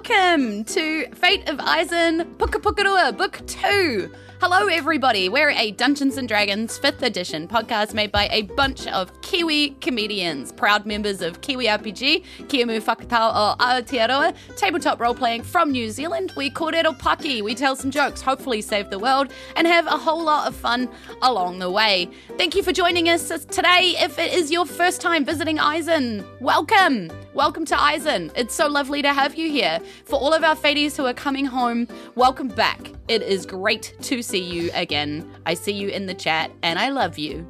welcome to Fate of Isen Pukapukarua Book 2. Hello everybody, we're a Dungeons & Dragons 5th edition podcast made by a bunch of Kiwi comedians, proud members of Kiwi RPG, Kiamu Whakatau o Aotearoa, tabletop role-playing from New Zealand. We kōrero paki, we tell some jokes, hopefully save the world, and have a whole lot of fun along the way. Thank you for joining us today. If it is your first time visiting Isen, welcome! Welcome to Isen. It's so lovely to have you here. For all of our Faties who are coming home, welcome back. It is great to see you again. I see you in the chat, and I love you.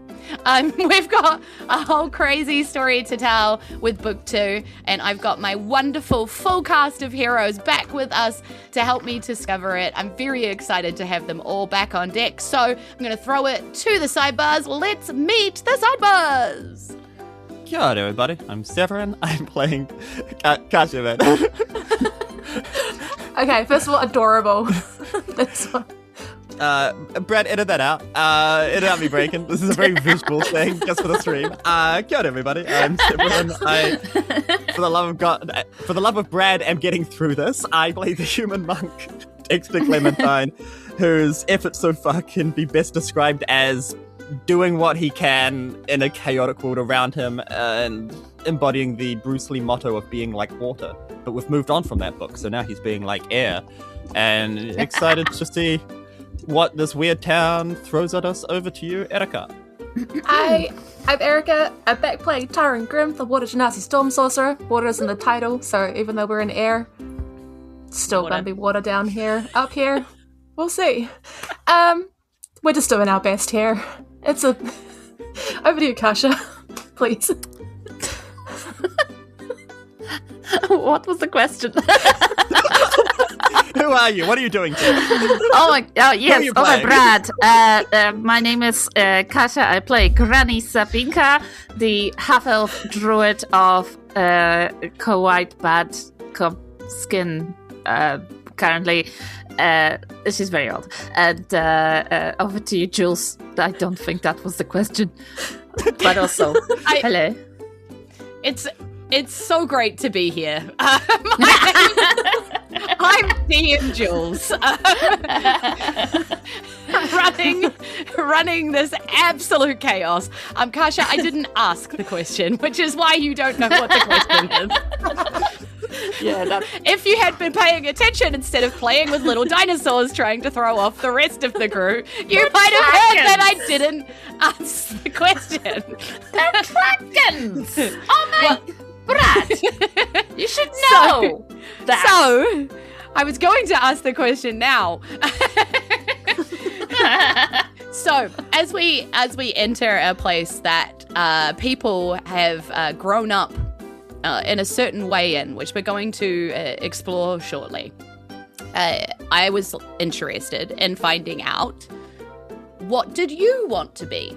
We've got a whole crazy story to tell with Book 2, and I've got my wonderful full cast of heroes back with us to help me discover it. I'm very excited to have them all back on deck, so I'm going to throw it to the Sidebars. Let's meet the Sidebars! Kia ora, everybody. I'm Severin. I'm playing Kasia, man. Okay, first of all, adorable. This one. Brad, edit that out. Edit out me breaking. This is a very visual thing, just for the stream. Kia ora, everybody. I'm Severin. For the love of God, for the love of Brad, am getting through this. I play the human monk, Dexter Clementine, whose efforts so far can be best described as doing what he can in a chaotic world around him and embodying the Bruce Lee motto of being like water. But we've moved on from that book, so now he's being like air. And excited to see what this weird town throws at us. Over to you, Erika. I'm Erika. I'm back playing Taryn Grimm, the Water Genasi Storm Sorcerer. Water is in the title, so even though we're in air, still gonna be water down here. Up here, we'll see. We're just doing our best here. Over to you, Kasia, please. What was the question? Who are you? What are you doing here? Yes. Oh, my Brad. My name is Kasia. I play Granny Sabinka, the half-elf druid of white bad skin. Currently, she's very old. And over to you, Julz. I don't think that was the question, but also, hello. It's so great to be here. I'm DM Julz. Running this absolute chaos. Kasia, I didn't ask the question, which is why you don't know what the question is. Yeah, if you had been paying attention instead of playing with little dinosaurs trying to throw off the rest of the crew, you might have heard that I didn't answer the question. They're dragons! Oh my... Brad, you should know that. So, I was going to ask the question now. So, as we enter a place that people have grown up in a certain way in, which we're going to explore shortly, I was interested in finding out, what did you want to be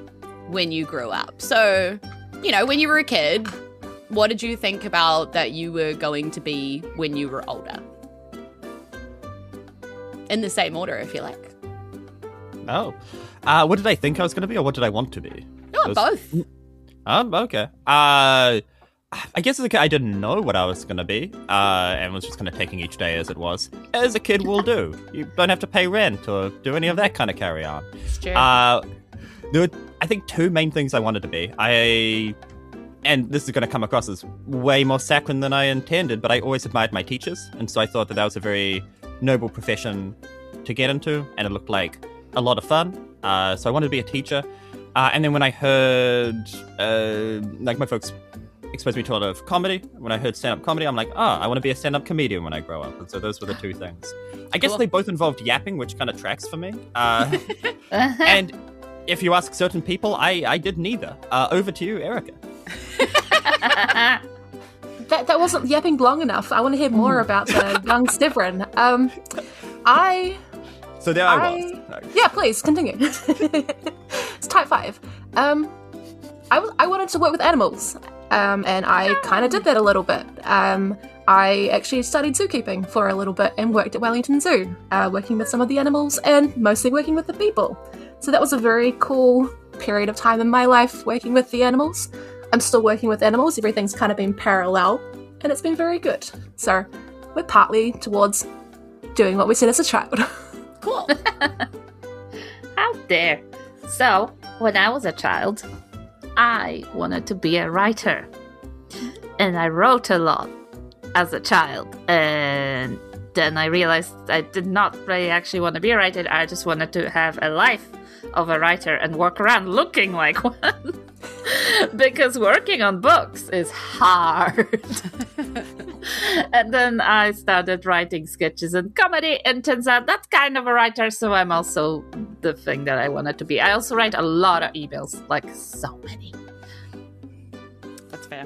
when you grew up? So, when you were a kid, what did you think about that you were going to be when you were older? In the same order, if you like. Oh. What did I think I was going to be, or what did I want to be? Oh, both. Okay. I guess as a kid, I didn't know what I was going to be, and was just kind of taking each day as it was. As a kid will do. You don't have to pay rent or do any of that kind of carry on. It's true. There were, I think, two main things I wanted to be. And this is going to come across as way more saccharine than I intended, but I always admired my teachers, and so I thought that was a very noble profession to get into, and it looked like a lot of fun. So I wanted to be a teacher. And then when I heard, my folks exposed me to a lot of comedy. When I heard stand-up comedy, I'm like, I want to be a stand-up comedian when I grow up. And so those were the two things. I guess they both involved yapping, which kind of tracks for me. And if you ask certain people, I did neither. Over to you, Erika. That wasn't yapping long enough. I want to hear more about the young Severin. So there I was. Yeah, please, continue. It's type 5. I wanted to work with animals, and I kind of did that a little bit. I actually studied zookeeping for a little bit and worked at Wellington Zoo, working with some of the animals and mostly working with the people. So that was a very cool period of time in my life working with the animals. I'm still working with animals. Everything's kind of been parallel, and it's been very good. So we're partly towards doing what we said as a child. Cool. How dare. So, when I was a child, I wanted to be a writer. And I wrote a lot as a child. And then I realized I did not really actually want to be a writer. I just wanted to have a life of a writer and walk around looking like one. Because working on books is hard. And then I started writing sketches and comedy, and turns out that's kind of a writer, so I'm also the thing that I wanted to be. I also write a lot of emails, like so many. That's fair.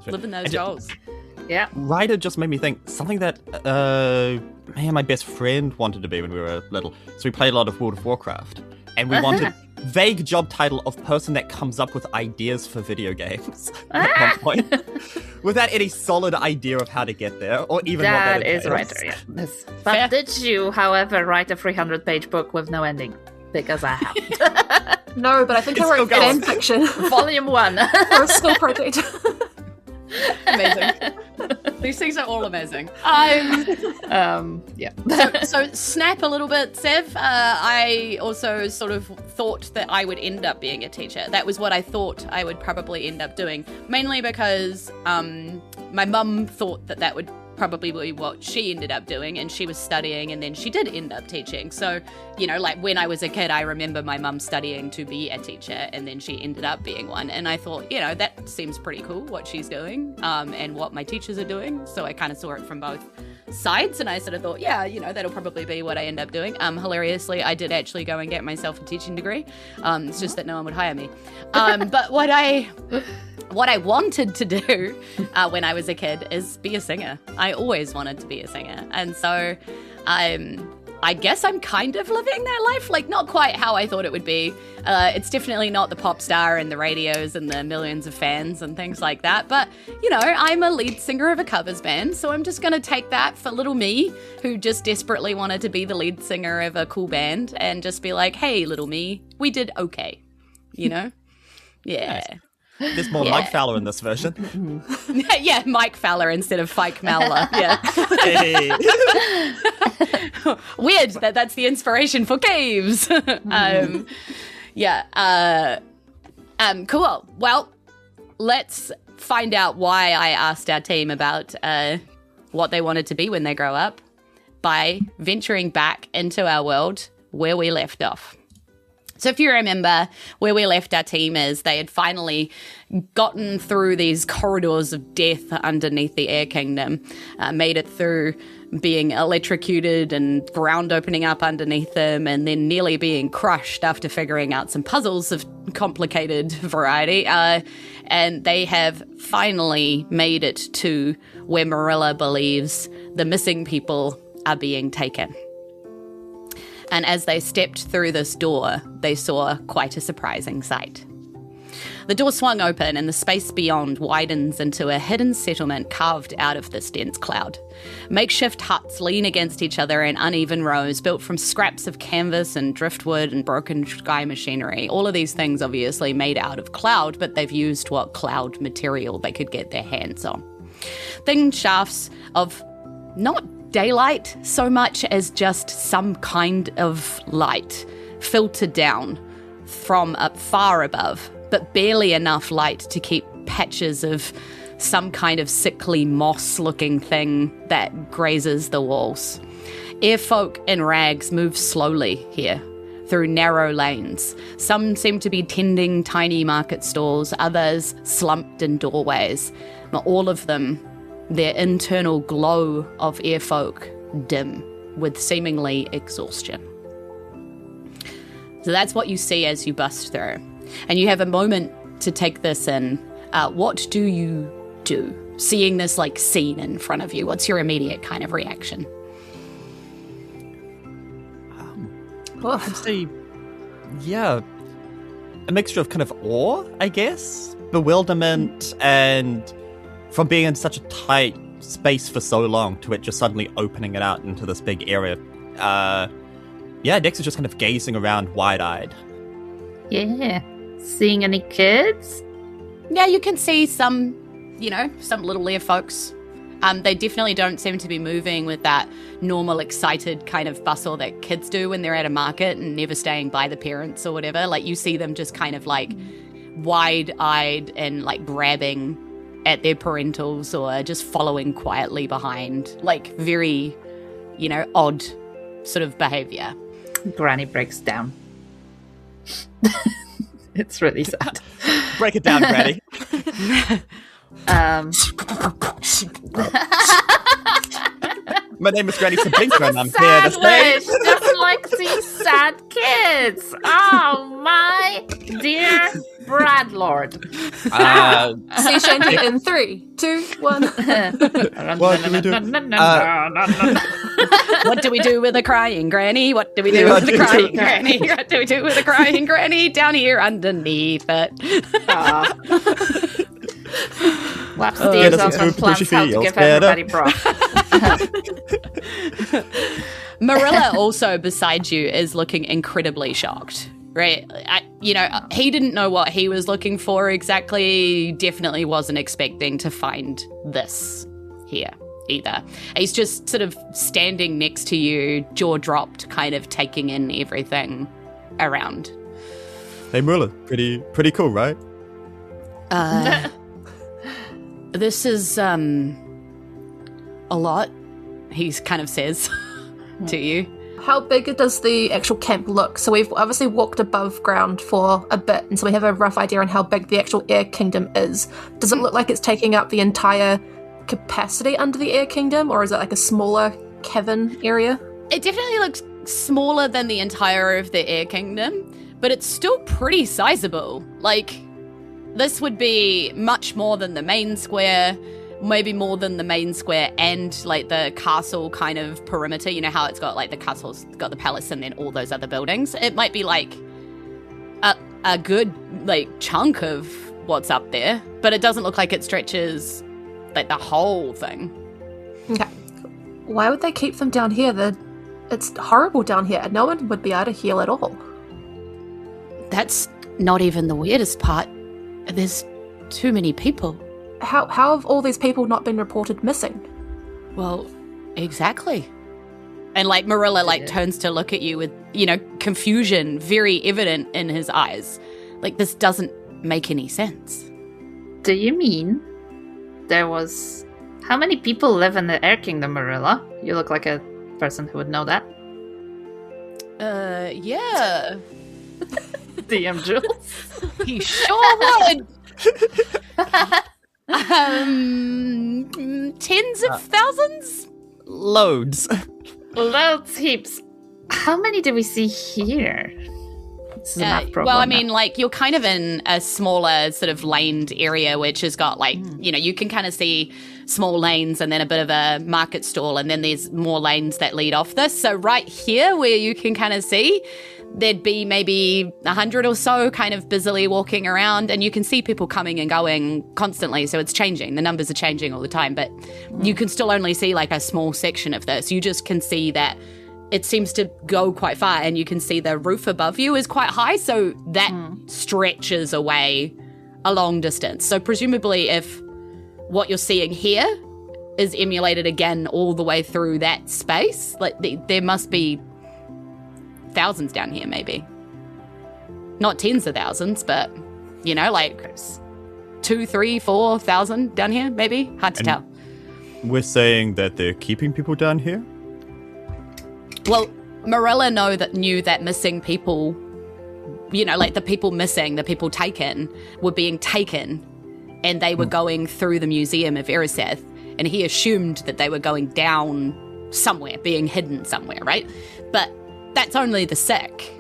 Living those roles. Yeah. Writer just made me think something that me and my best friend wanted to be when we were little. So we played a lot of World of Warcraft, and we wanted vague job title of person that comes up with ideas for video games at one point, without any solid idea of how to get there, or even that what that is a entails. writer. Yeah. Yes. But did you, however, write a 300-page book with no ending? Because I haven't. No, but I think It's I wrote still going. fan fiction Volume 1. for a school project. Amazing. These things are all amazing. Yeah. So snap a little bit, Sev. I also sort of thought that I would end up being a teacher. That was what I thought I would probably end up doing, mainly because my mum thought that would probably be what she ended up doing, and she was studying, and then she did end up teaching. So, you know, like when I was a kid, I remember my mum studying to be a teacher, and then she ended up being one. And I thought, you know, that seems pretty cool what she's doing, and what my teachers are doing. So I kind of saw it from both sides, and I sort of thought, yeah, you know, that'll probably be what I end up doing. Hilariously, I did actually go and get myself a teaching degree. It's just that no one would hire me. But what I wanted to do when I was a kid is be a singer. I always wanted to be a singer. And so I guess I'm kind of living that life, like not quite how I thought it would be. It's definitely not the pop star and the radios and the millions of fans and things like that. But, you know, I'm a lead singer of a covers band, so I'm just going to take that for little me, who just desperately wanted to be the lead singer of a cool band, and just be like, hey, little me, we did okay, you know? Yeah. Nice. There's more Mike Fowler in this version. Yeah, Mike Fowler instead of Fike Mowler. Yeah. Hey. Weird that's the inspiration for caves. Cool. Well, let's find out why I asked our team about what they wanted to be when they grow up by venturing back into our world where we left off. So if you remember, where we left our team is they had finally gotten through these corridors of death underneath the Air Kingdom, made it through being electrocuted and ground opening up underneath them, and then nearly being crushed after figuring out some puzzles of complicated variety. And they have finally made it to where Marilla believes the missing people are being taken. And as they stepped through this door, they saw quite a surprising sight. The door swung open and the space beyond widens into a hidden settlement carved out of this dense cloud. Makeshift huts lean against each other in uneven rows, built from scraps of canvas and driftwood and broken sky machinery. All of these things obviously made out of cloud, but they've used what cloud material they could get their hands on. Thin shafts of not daylight so much as just some kind of light filtered down from up far above, but barely enough light to keep patches of some kind of sickly moss-looking thing that grazes the walls. Airfolk in rags move slowly here through narrow lanes. Some seem to be tending tiny market stalls, others slumped in doorways. But all of them, their internal glow of airfolk dim with seemingly exhaustion. So that's what you see as you bust through. And you have a moment to take this in. What do you do? Seeing this like scene in front of you, what's your immediate kind of reaction? I'd say, yeah, a mixture of kind of awe, I guess, bewilderment, and from being in such a tight space for so long to it just suddenly opening it out into this big area. Dexter's just kind of gazing around wide-eyed. Yeah. Seeing any kids? Yeah, you can see some, some little lair folks. They definitely don't seem to be moving with that normal excited kind of bustle that kids do when they're at a market and never staying by the parents or whatever. Like you see them just kind of like wide-eyed and like grabbing at their parentals or just following quietly behind, like very, odd sort of behavior. Granny breaks down. It's really sad. Break it down, Granny. My name is Granny Sabinka, and I'm here to say... Just like these sad kids. Oh, my dear Bradlord. Sea shanty in 3, 2, 1. What do we do? What do we do with a crying granny? What do we do with a crying granny? What do we do with a crying granny? Down here underneath it. Laps the ears off and plans how to give everybody broth. Marilla also beside you is looking incredibly shocked, right? He didn't know what he was looking for exactly. Definitely wasn't expecting to find this here either. He's just sort of standing next to you, jaw dropped, kind of taking in everything around. Hey, Marilla, pretty cool, right? This is a lot, he kind of says to you. How big does the actual camp look? So we've obviously walked above ground for a bit, and so we have a rough idea on how big the actual Air Kingdom is. Does it look like it's taking up the entire capacity under the Air Kingdom, or is it like a smaller cavern area? It definitely looks smaller than the entire of the Air Kingdom, but it's still pretty sizable. Like, this would be much more than the main square, maybe more than the main square and like the castle kind of perimeter. You know how it's got like the castle's got the palace and then all those other buildings? It might be like a good like chunk of what's up there, but it doesn't look like it stretches like the whole thing. Okay. Why would they keep them down here? It's horrible down here. No one would be able to heal at all. That's not even the weirdest part. There's too many people. How have all these people not been reported missing? Well, exactly. And like Marilla like turns to look at you with, confusion very evident in his eyes. Like this doesn't make any sense. Do you mean there was... How many people live in the Air Kingdom, Marilla? You look like a person who would know that. Yeah. DM Julz. He sure would. Tens of thousands? Loads. Loads, heaps. How many do we see here? This is a math problem. Well, I mean, like, you're kind of in a smaller sort of laned area, which has got, like, you can kind of see small lanes and then a bit of a market stall, and then there's more lanes that lead off this. So right here where you can kind of see, there'd be maybe 100 or so kind of busily walking around, and you can see people coming and going constantly. So it's changing. The numbers are changing all the time, but you can still only see like a small section of this. You just can see that it seems to go quite far, and you can see the roof above you is quite high. So that stretches away a long distance. So presumably if what you're seeing here is emulated again all the way through that space, like there must be thousands down here, maybe. Not tens of thousands, but, like 2, 3, 4,000 down here, maybe? Hard to tell. We're saying that they're keeping people down here? Well, Marilla knew that missing people, like the people missing, the people taken, were being taken, and they were going through the Museum of Eriseth, and he assumed that they were going down somewhere, being hidden somewhere, right? But that's only the sick.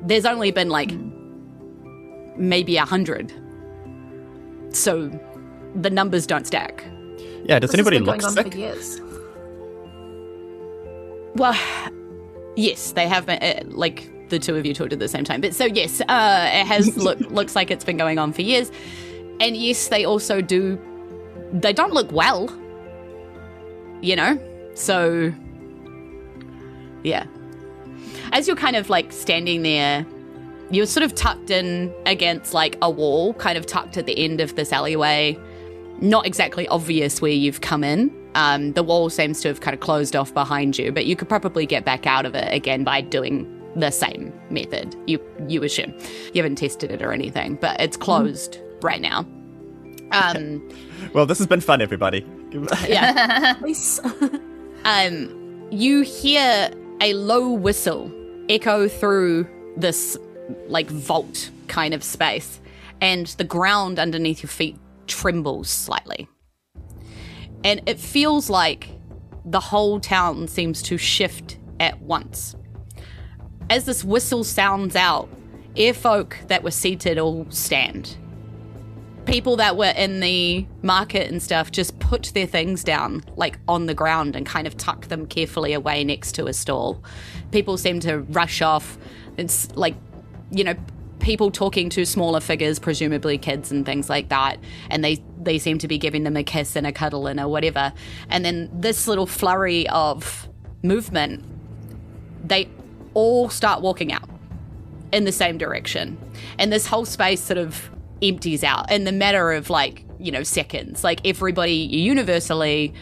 There's only been like maybe 100. So the numbers don't stack. Yeah, does anybody look going on sick? for years. Well, yes, they have been, like the two of you talked at the same time. But so yes, it has looks like it's been going on for years. And yes, they also they don't look well. So yeah. As you're kind of like standing there, you're sort of tucked in against like a wall, kind of tucked at the end of this alleyway. Not exactly obvious where you've come in. The wall seems to have kind of closed off behind you, but you could probably get back out of it again by doing the same method. You assume. You haven't tested it or anything, but it's closed right now. Well, this has been fun, everybody. Yeah. Nice. You hear a low whistle echo through this like vault kind of space, and the ground underneath your feet trembles slightly. And it feels like the whole town seems to shift at once. As this whistle sounds out, airfolk that were seated all stand. People that were in the market and stuff just put their things down, like on the ground, and kind of tuck them carefully away next to a stall. People seem to rush off. It's like, you know, people talking to smaller figures, presumably kids and things like that, and they seem to be giving them a kiss and a cuddle and a whatever. And then this little flurry of movement, they all start walking out in the same direction. And this whole space sort of empties out in the matter of like, you know, seconds. Like everybody universally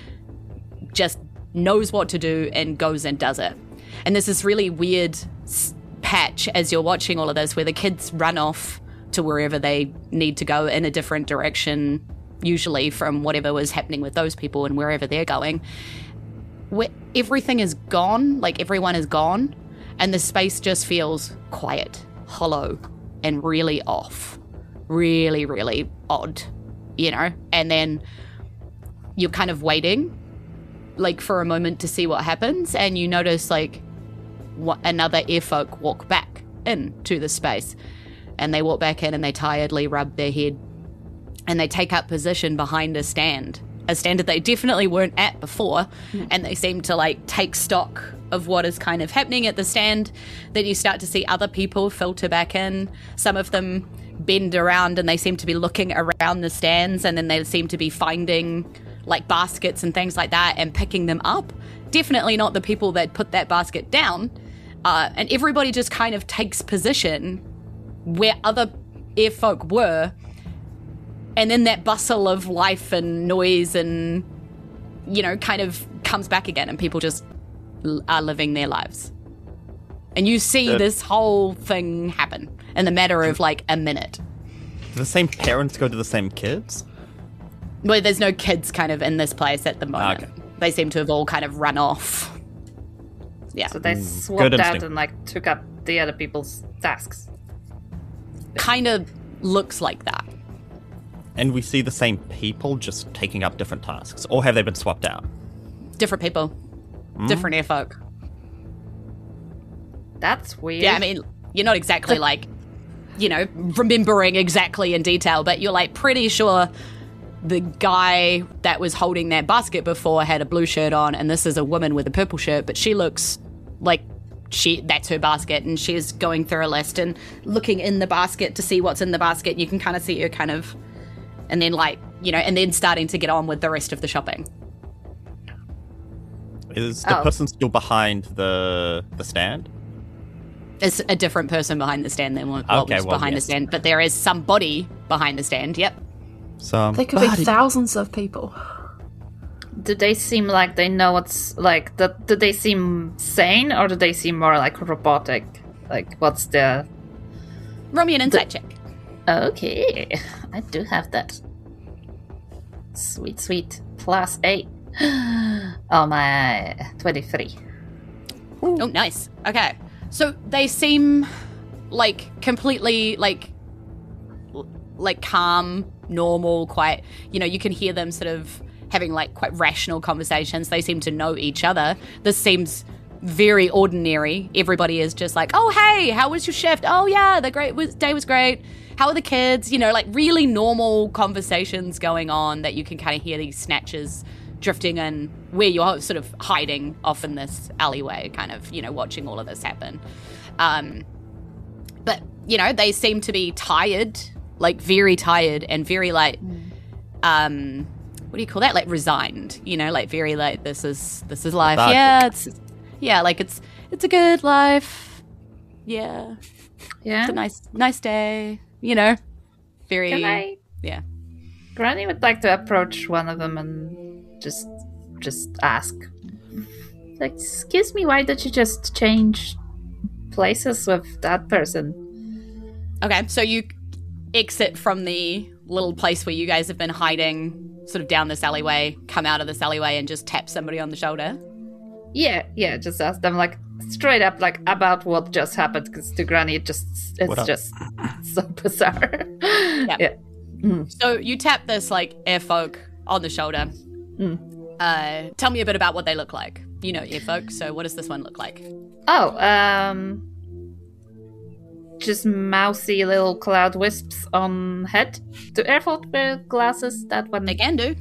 just knows what to do and goes and does it. And there's this really weird patch as you're watching all of this where the kids run off to wherever they need to go in a different direction, usually from whatever was happening with those people and wherever they're going. Where everything is gone, like everyone is gone, and the space just feels quiet, hollow, and really off. Really, really odd, you know? And then you're kind of waiting, like, for a moment to see what happens, and you notice, like, another airfolk walk back into the space. And they walk back in and they tiredly rub their head, and they take up position behind a stand that they definitely weren't at before, and they seem to, like, take stock of what is kind of happening at the stand. Then you start to see other people filter back in. Some of them bend around and they seem to be looking around the stands, and then they seem to be finding like baskets and things like that and picking them up. Definitely not the people that put that basket down. And everybody just kind of takes position where other airfolk were, and then that bustle of life and noise and, you know, kind of comes back again, and people just are living their lives. And you see this whole thing happen in the matter of like a minute. Do the same parents go to the same kids? Well, there's no kids kind of in this place at the moment. Okay. They seem to have all kind of run off. Yeah. So they swapped out and like took up the other people's tasks. Kind of looks like that. And we see the same people just taking up different tasks, or have they been swapped out? Different people. Different airfolk. That's weird. Yeah, I mean, you're not exactly like, you know, remembering exactly in detail, but you're like pretty sure the guy that was holding that basket before had a blue shirt on, and this is a woman with a purple shirt, but she looks like that's her basket, and she's going through a list and looking in the basket to see what's in the basket. You can kind of see her kind of, and then like, you know, and then starting to get on with the rest of the shopping. Is the person still behind the stand? It's a different person behind the stand than what was behind the stand, but there is somebody behind the stand, yep. They could be thousands of people. Do they seem like they know what's like? Do they seem sane, or do they seem more like robotic? Like, what's the? Roll me an insight check. Okay, I do have that. Sweet, sweet. +8. Oh my, 23. Oh, nice. Okay, so they seem like completely like calm, normal, quite. You know, you can hear them sort of having like quite rational conversations. They seem to know each other. This seems very ordinary. Everybody is just like, oh, hey, how was your shift? Oh, yeah, the day was great. How are the kids? You know, like really normal conversations going on that you can kind of hear these snatches drifting in where you're sort of hiding off in this alleyway, kind of, you know, watching all of this happen. But, you know, they seem to be tired, like very tired and very like, what do you call that? Like resigned, you know, like very like this is life. Yeah, like it's a good life. Yeah. Yeah. It's a nice day, you know. Very Can I? Yeah. Granny would like to approach one of them and just just ask, like, excuse me, why did you just change places with that person? Okay, so you exit from the little place where you guys have been hiding, sort of down this alleyway, come out of this alleyway and just tap somebody on the shoulder. Yeah, just ask them, like, straight up, like, about what just happened, because to Granny, it's just so bizarre. Yeah. So you tap this, like, airfolk on the shoulder. Tell me a bit about what they look like. You know airfolk, so what does this one look like? Just mousy little cloud wisps on head. Do airfolk wear glasses? That one? They can do.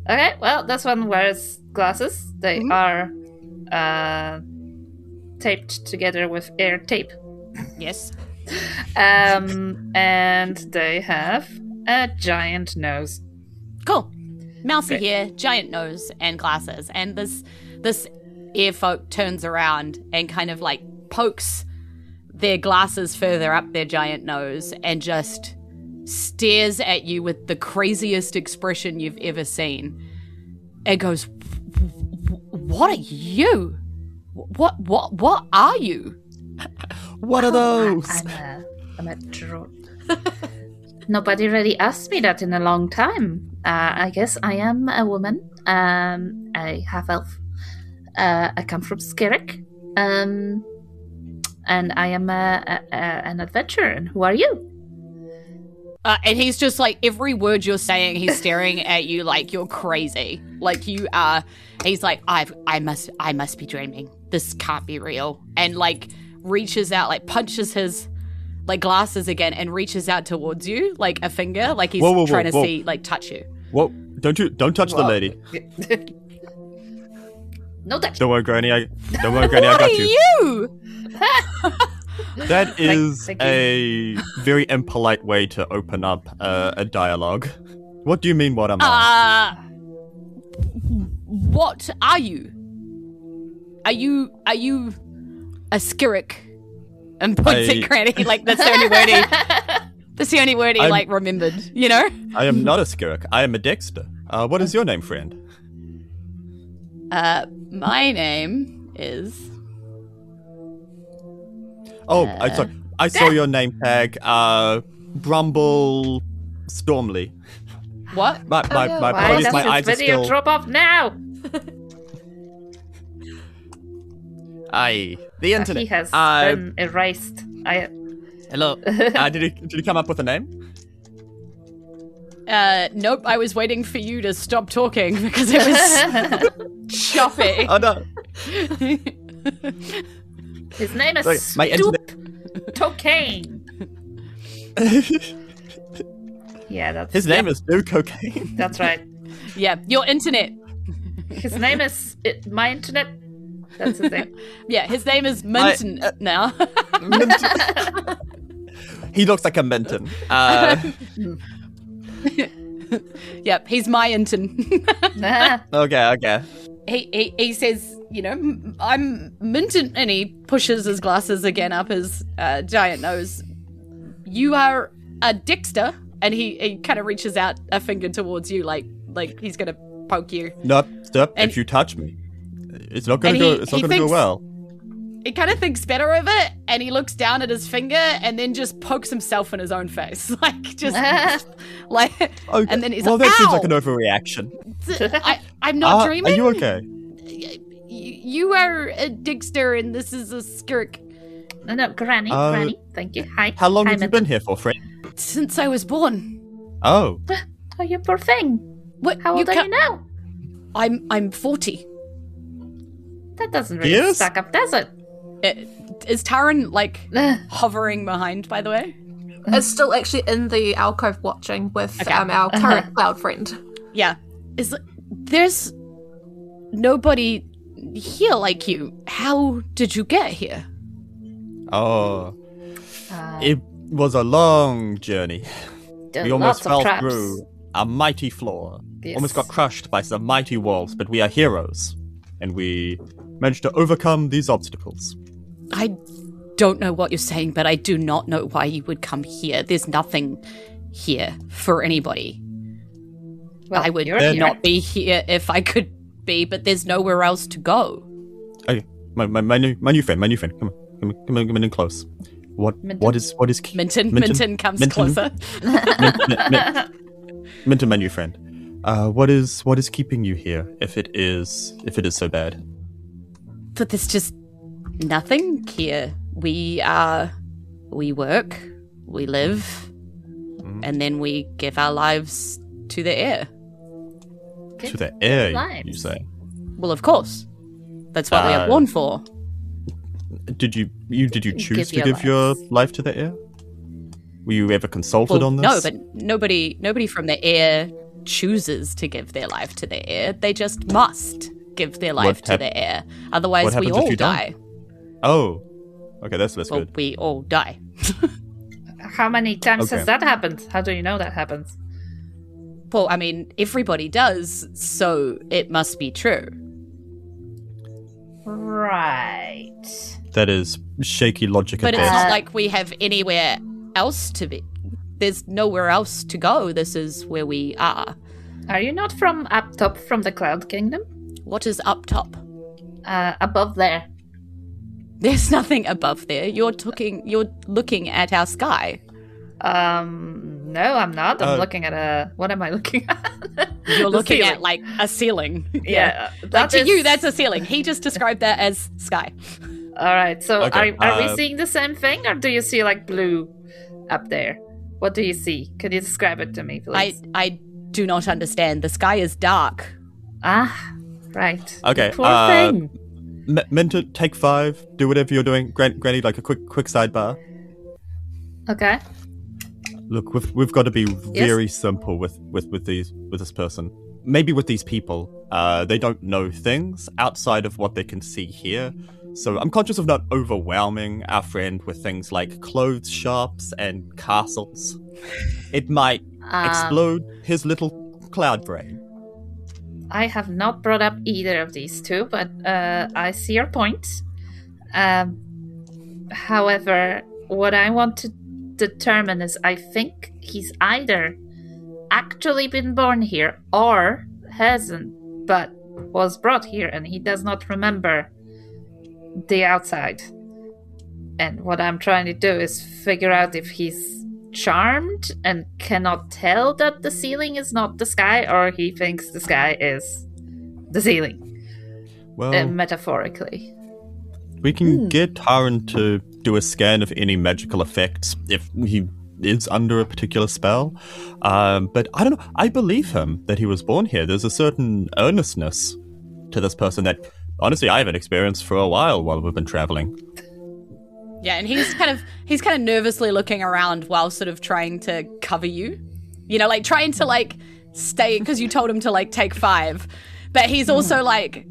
Okay, well, this one wears glasses. They are taped together with air tape. Yes. And they have a giant nose. Cool. Mousy hair, giant nose, and glasses. And this airfolk turns around and kind of like pokes their glasses further up their giant nose and just stares at you with the craziest expression you've ever seen. It goes, "What are you? What are you? What are those?" I'm a drone. Nobody really asked me that in a long time. I guess I am a woman. I half elf. I come from Skerrick. And I am an adventurer. And who are you? And he's just like, every word you're saying, he's staring at you like you're crazy. Like you are. He's like, I must be dreaming. This can't be real. And like reaches out, like punches his like glasses again and reaches out towards you like a finger, like he's trying to see, like touch you. Whoa! Don't touch the lady. No touch. Don't worry, Granny. I got you. You? That is Thank you. a very impolite way to open up a dialogue. What do you mean, what am I? What are you? Are you a skirrick? And points at Granny, like that's the only word he like remembered, you know? I am not a Skirrick. I am a Dexter. What is your name, friend? My name is... I saw your name tag. Brumble Stormley. What? My Why apologies, does my this eyes are video still... drop off now? The internet. He has been erased. Hello. Did he come up with a name? Nope, I was waiting for you to stop talking because it was choppy. Oh no. His name is Sorry, my internet. Cocaine. Yeah, that's His name is New Cocaine. That's right. Yeah, your internet. His name is my internet. That's his name. Yeah, his name is Minton now. He looks like a Minton. Yep, he's my Minton. Okay. He says, you know, I'm Minton, and he pushes his glasses again up his giant nose. You are a Dexter, and he kind of reaches out a finger towards you, like he's gonna poke you. No, stop! And if you touch me, it's not gonna go. It's not gonna go well. He kind of thinks better of it, and he looks down at his finger, and then just pokes himself in his own face, like, Okay. and then he's well, like, that seems "Ow! like an overreaction. I'm not dreaming. Are you okay? You are a Dexter, and this is a skirk. No, Granny. Granny. Thank you. Hi. How long Hi, have you been here for, friend? Since I was born. Oh, Oh, you poor thing. What? How old are you now? I'm 40. That doesn't really Yes? stack up, does it? Is Taryn like hovering behind? By the way. It's still actually in the alcove watching with Okay. our current cloud friend. Yeah. There's nobody here like you. How did you get here? oh, it was a long journey. We almost fell through a mighty floor. Yes. Almost got crushed by some mighty walls, but we are heroes, and we managed to overcome these obstacles. I don't know what you're saying, but I do not know why you would come here. There's nothing here for anybody. Well, I would you're here. not be here if I could be, but there's nowhere else to go. Okay, my new friend. Come in close. What is Minton comes closer. Minton, my new friend. What is keeping you here? If it is so bad. But there's just nothing here. We work, we live, and then we give our lives to the air. To the air, lives. you say? Well, of course. That's what we are born for. Did you choose to give your life to the air? Were you ever consulted on this? No, but nobody from the air chooses to give their life to the air. They just must give their life to the air. Otherwise, we all die. Oh, okay, that's good. We all die. How many times has that happened? How do you know that happens? Well, I mean, everybody does, so it must be true. Right. That is shaky logic. But it's not like we have anywhere else to be. There's nowhere else to go. This is where we are. Are you not from up top from the Cloud Kingdom? What is up top? Above there. There's nothing above there. You're looking at our sky. No, I'm not. I'm looking at what am I looking at? You're looking at, like, a ceiling. Yeah. Like, to you, that's a ceiling. He just described that as sky. All right. So okay, are we seeing the same thing, or do you see, like, blue up there? What do you see? Can you describe it to me, please? I do not understand. The sky is dark. Ah, right. Okay. Poor thing. Minton, take 5. Do whatever you're doing. Granny, like a quick sidebar. Okay. Look, we've got to be very simple with this person. Maybe with these people, they don't know things outside of what they can see here. So I'm conscious of not overwhelming our friend with things like clothes shops and castles. It might explode his little cloud brain. I have not brought up either of these two, but I see your point. However, what I want to determine is I think he's either actually been born here or hasn't, but was brought here and he does not remember the outside. And what I'm trying to do is figure out if he's charmed and cannot tell that the ceiling is not the sky, or he thinks the sky is the ceiling. Well, metaphorically. We can get Taryn to do a scan of any magical effects if he is under a particular spell. But I don't know. I believe him that he was born here. There's a certain earnestness to this person that, honestly, I haven't experienced for a while we've been traveling. Yeah, and he's kind of nervously looking around while sort of trying to cover you. You know, like trying to like stay, because you told him to like take 5. But he's also like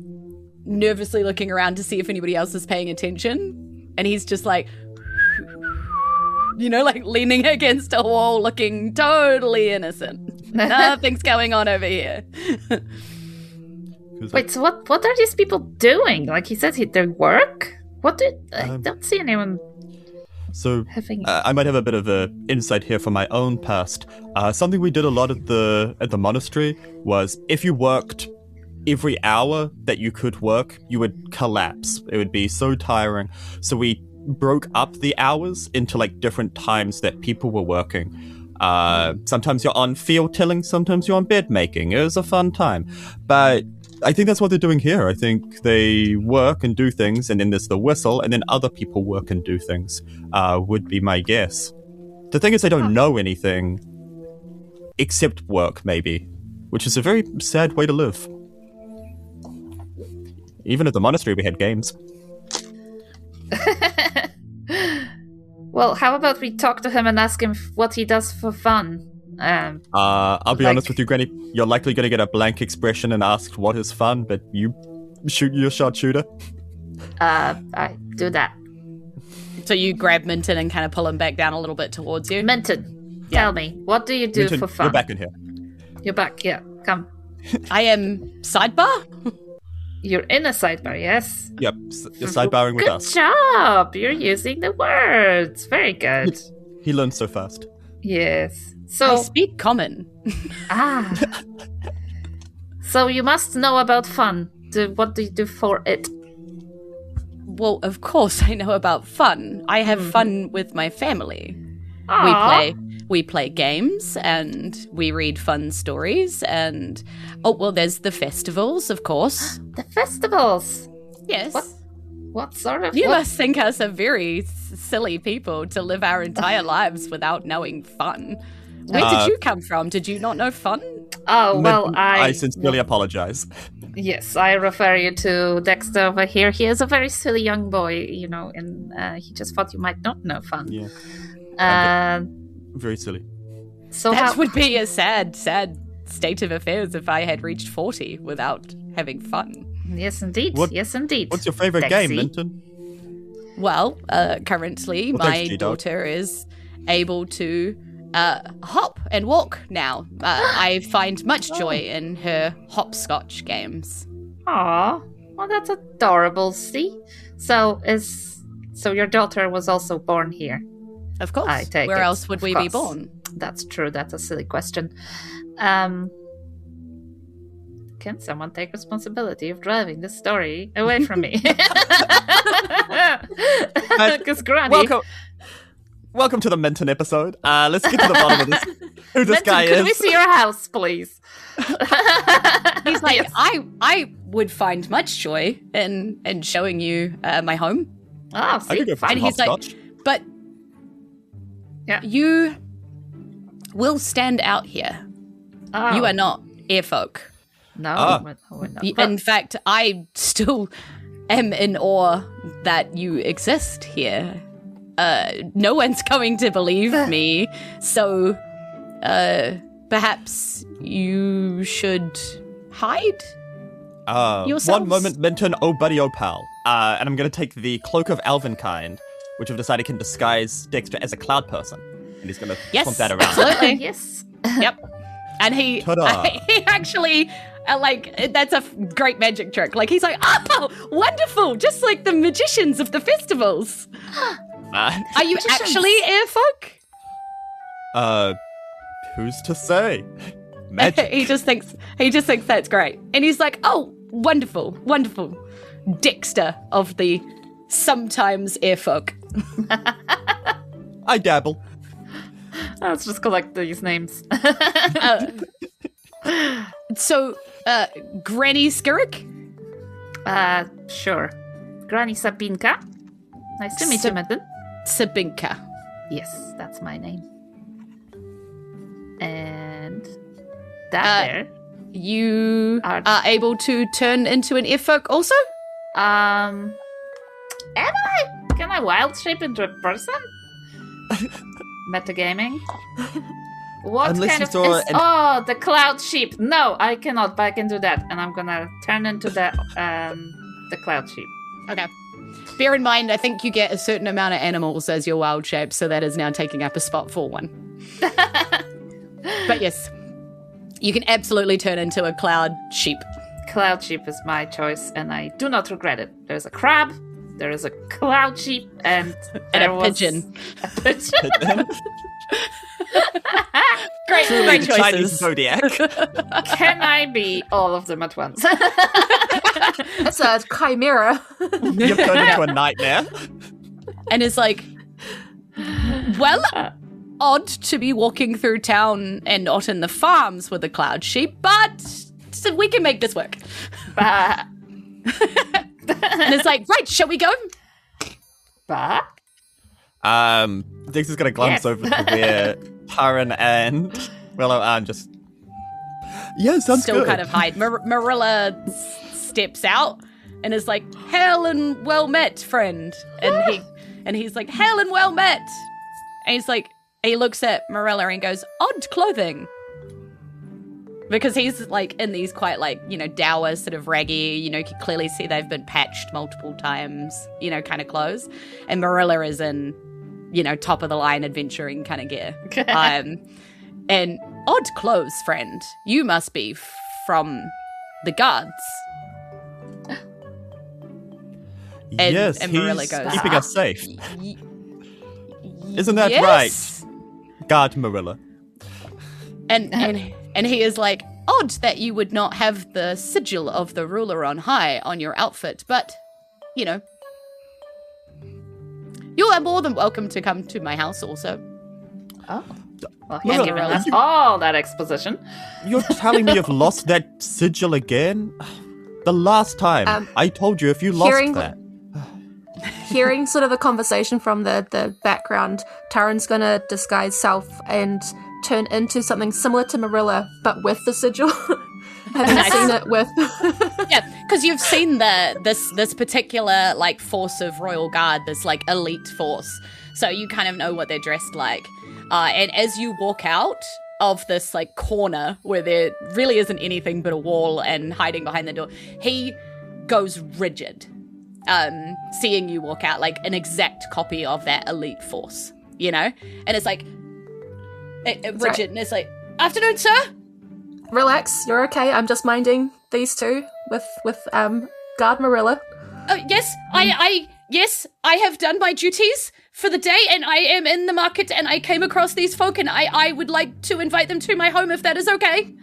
nervously looking around to see if anybody else is paying attention. And he's just like, you know, like leaning against a wall looking totally innocent. Nothing's going on over here. Wait, so what are these people doing? Like he said, they work? I don't see anyone. So I might have a bit of an insight here from my own past. Something we did a lot at the monastery was if you worked every hour that you could work, you would collapse. It would be so tiring. So we broke up the hours into like different times that people were working. Sometimes you're on field tilling, sometimes you're on bed making. It was a fun time. But I think that's what they're doing here. I think they work and do things, and then there's the whistle, and then other people work and do things, would be my guess. The thing is, they don't know anything except work, maybe, which is a very sad way to live. Even at the monastery, we had games. Well, how about we talk to him and ask him what he does for fun? I'll be honest with you, Granny. You're likely going to get a blank expression and ask what is fun, but you shoot your shot, shooter. I do that. So you grab Minton and kind of pull him back down a little bit towards you. Minton, tell me, what do you do Minton, for fun? you're back in here. You're back, yeah. Come. I am sidebar? You're in a sidebar, yes? Yep, you're sidebarring with us. Good job! You're using the words. Very good. He learns so fast. Yes. I So speak common. So you must know about fun. What do you do for it? Well, of course I know about fun. I have fun with my family. Aw. We play games and we read fun stories and there's the festivals, of course. The festivals. Yes. What sort of... You must think us a very silly people to live our entire lives without knowing fun. Where did you come from? Did you not know fun? Oh, well, I sincerely apologize. Yes, I refer you to Dexter over here. He is a very silly young boy, and he just thought you might not know fun. Yeah. Very silly. So that would be a sad state of affairs if I had reached 40 without having fun. Yes, indeed. Yes, indeed. What's your favorite game, Minton? Well, currently my daughter is able to hop and walk now. I find much joy in her hopscotch games. Aw, well, that's adorable. See, so your daughter was also born here. Of course. I take Where it. else would we be born? That's true. That's a silly question. Can someone take responsibility of driving this story away from me? Because Granny. Welcome to the Minton episode. Let's get to the bottom of this. Who this guy is? Can we see your house, please? He's like, yes. I would find much joy in showing you my home. Oh, see, I could go for and he's hopscotch. like, but you will stand out here. Oh. You are not airfolk. No, we're not. In fact, I still am in awe that you exist here. No one's going to believe me, so perhaps you should hide yourselves? One moment, Minton, oh buddy, oh pal. And I'm going to take the Cloak of Alvin kind, which I've decided can disguise Dexter as a cloud person. And he's going to swap that around. Absolutely. Yes. Yep. And he actually, that's a great magic trick. He's like, oh, wonderful, just like the magicians of the festivals. Are you actually airfolk? Who's to say? Magic. he just thinks that's great. And he's like, oh, wonderful. Dexter of the sometimes airfolk. I dabble. Let's just collect these names. So, Granny Skirrick? Sure. Granny Sabinka. Nice to meet you, Minton. Sabinka. Yes, that's my name. And there. You are able to turn into an airfolk also? Am I? Can I wild shape into a person? Metagaming. What Unless kind you of saw the cloud sheep. No, I cannot, but I can do that. And I'm gonna turn into the cloud sheep. Okay. Bear in mind, I think you get a certain amount of animals as your wild shape, so that is now taking up a spot for one. But yes, you can absolutely turn into a cloud sheep. Cloud sheep is my choice, and I do not regret it. There's a crab, there is a cloud sheep, and a pigeon. A pigeon. Great Chinese choices. zodiac. Can I be all of them at once? That's a chimera. You've turned into a nightmare. And it's like, well, odd to be walking through town and not in the farms with the cloud sheep, but so we can make this work. And it's like, right, shall we go? Dix is going to glance over to where Taryn and Willow are just... Yeah, sounds still good. kind of hide. Marilla steps out and is like, "Hail and well met, friend." And he's like, "Hail and well met." And he's like, he looks at Marilla and goes, "Odd clothing." Because he's like in these quite dour, sort of raggy, you can clearly see they've been patched multiple times, kind of clothes. And Marilla is in, top of the line adventuring kind of gear. And odd clothes, friend. You must be from the guards. Yes, and he's Marilla goes, keeping us safe. Isn't that right, Guard Marilla? And he is like, odd that you would not have the sigil of the ruler on high on your outfit, but, you know, you are more than welcome to come to my house also. Oh. Well, Marilla, he's giving us all that exposition. You're telling me you've lost that sigil again? The last time I told you if you lost that. Hearing sort of a conversation from the background, Taryn's gonna disguise self and turn into something similar to Marilla, but with the sigil. Having seen it with... Yeah, because you've seen this particular, like, force of royal guard, this, like, elite force. So you kind of know what they're dressed like. And as you walk out of this, like, corner where there really isn't anything but a wall and hiding behind the door, he goes rigid, seeing you walk out, like an exact copy of that elite force, you know? And it's like, rigid, and it's like, afternoon, sir? Relax, you're okay. I'm just minding these two with Guard Marilla. Oh, yes, I have done my duties for the day, and I am in the market, and I came across these folk, and I would like to invite them to my home, if that is okay.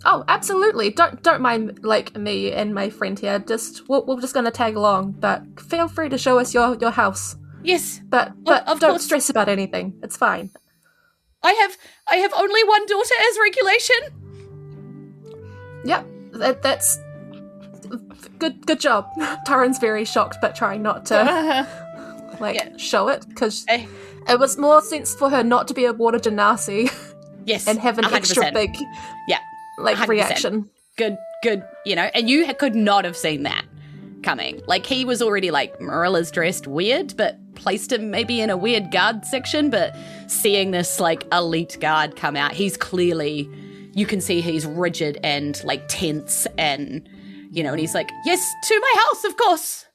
Oh, absolutely. Don't mind, like, me and my friend here. We're just gonna tag along, but feel free to show us your house. Yes, but of don't course. stress about anything. It's fine. I have only one daughter as regulation. Yep, that's good job. Taryn's very shocked, but trying not to show it, because it was more sense for her not to be a water genasi. Yes, and have an 100%. extra big, 100%. reaction. Good, you know, and you could not have seen that coming. Like, he was already like, Marilla's dressed weird, but placed him maybe in a weird guard section, but seeing this, like, elite guard come out, he's clearly, you can see he's rigid and, like, tense, and, you know, and he's like, yes, to my house, of course.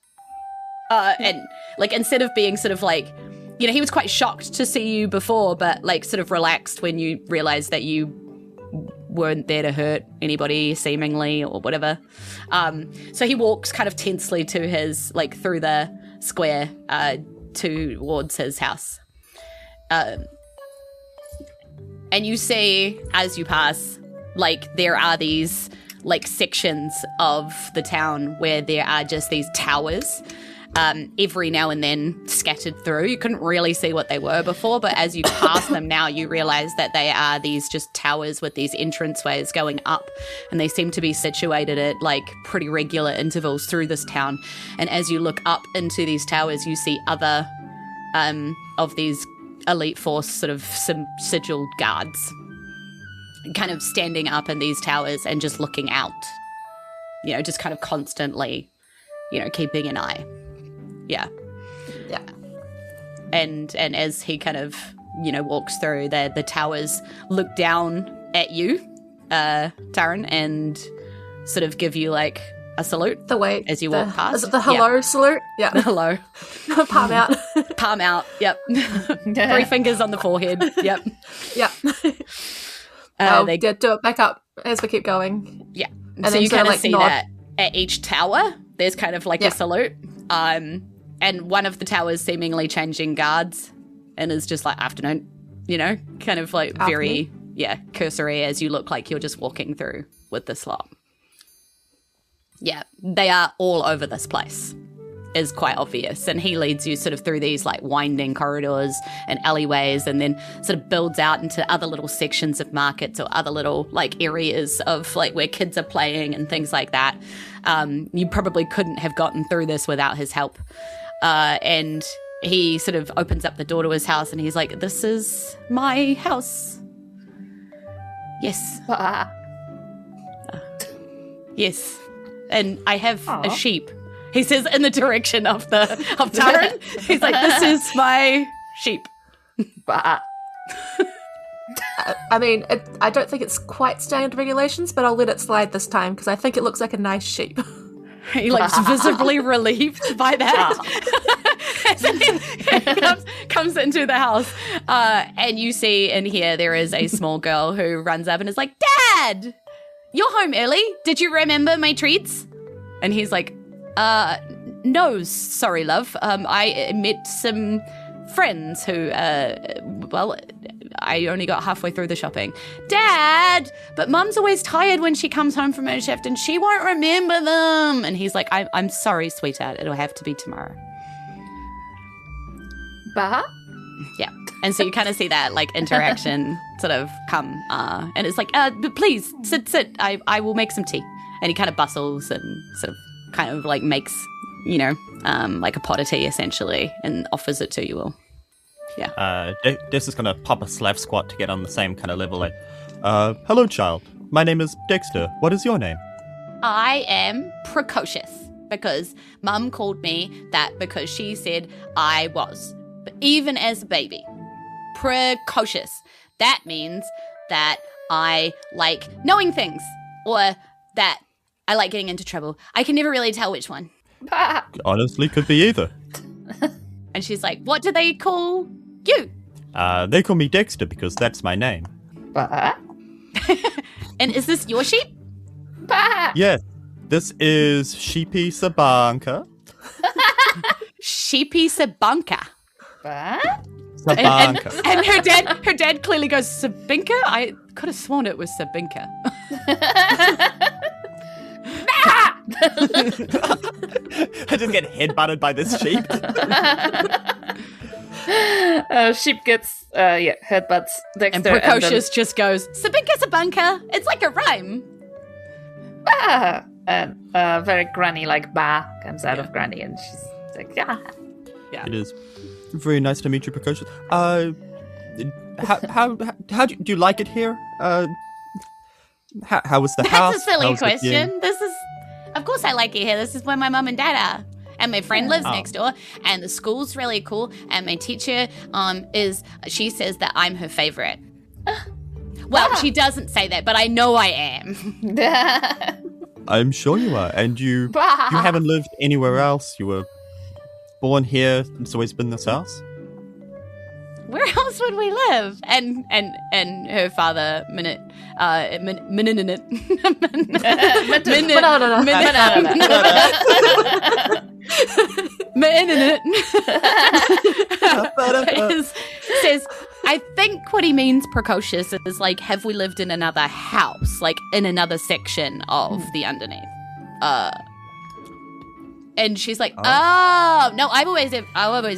And, like, instead of being sort of like, you know, he was quite shocked to see you before, but, like, sort of relaxed when you realized that you weren't there to hurt anybody, seemingly, or whatever. So he walks kind of tensely to his, like, through the square towards his house. And you see, as you pass, like, there are these, like, sections of the town where there are just these towers, every now and then scattered through. You couldn't really see what they were before, but as you pass them now, you realize that they are these just towers with these entranceways going up, and they seem to be situated at, like, pretty regular intervals through this town. And as you look up into these towers, you see other of these elite force sort of sigiled guards kind of standing up in these towers and just looking out, you know, just kind of constantly, you know, keeping an eye. Yeah. And as he kind of, you know, walks through, the towers look down at you, Taryn, and sort of give you, like, a salute. The way as you walk past. Is it the hello salute? Yeah. The hello. Palm out. Palm out. Yep. 3 fingers on the forehead. Yep. Yep. They do it back up as we keep going. Yeah. And so you kind of like see nod. that at each tower, there's kind of like a salute. And one of the towers seemingly changing guards and is just like, afternoon, you know, kind of like very, cursory as you look like you're just walking through with this lot. Yeah, they are all over this place, is quite obvious. And he leads you sort of through these, like, winding corridors and alleyways, and then sort of builds out into other little sections of markets or other little, like, areas of, like, where kids are playing and things like that. You probably couldn't have gotten through this without his help. And he sort of opens up the door to his house, and he's like, this is my house. Yes. Yes. And I have a sheep. He says in the direction of Taryn. He's like, this is my sheep. I mean, I don't think it's quite standard regulations, but I'll let it slide this time because I think it looks like a nice sheep. He looks visibly relieved by that. comes into the house, and you see in here there is a small girl who runs up and is like, Dad, you're home early. Did you remember my treats? And he's like, no, sorry, love. I met some friends who, I only got halfway through the shopping. Dad, but Mum's always tired when she comes home from her shift and she won't remember them. And he's like, I'm sorry, sweetheart. It'll have to be tomorrow. Bah? Yeah. And so you kind of see that like interaction sort of come. And it's like, but please, sit. I will make some tea. And he kind of bustles and sort of kind of like makes, like a pot of tea essentially and offers it to you all. Yeah. This is going to pop a Slav squat to get on the same kind of level. Like, hello, child. My name is Dexter. What is your name? I am precocious because Mum called me that because she said I was. But even as a baby. Precocious. That means that I like knowing things or that I like getting into trouble. I can never really tell which one. Bah. Honestly, could be either. And she's like, what do they call you? They call me Dexter because that's my name. Bah. And is this your sheep? Bah. Yes, this is Sheepy Sabinka. Sheepy Sabinka. Bah. Sabinka. And her dad clearly goes, Sabinka? I could have sworn it was Sabinka. I just get headbutted by this sheep. Sheep gets, headbutts Dexter. And Precocious just goes, Sabinka, Sabinka. It's like a rhyme. Bah. And very granny like bah comes out of granny and she's like, yeah. It is very nice to meet you, Precocious. How do you like it here? How was the house? That's a silly How's the question. This is, of course I like it here. This is where my mum and dad are. And my friend lives next door, and the school's really cool. And my teacher she says that I'm her favorite. Well, she doesn't say that, but I know I am. I'm sure you are, and you haven't lived anywhere else. You were born here. It's always been this house. Where else would we live? And her father says, I think what he means, Precocious, is like, have we lived in another house, like in another section of the underneath? And she's like, oh, no, I've always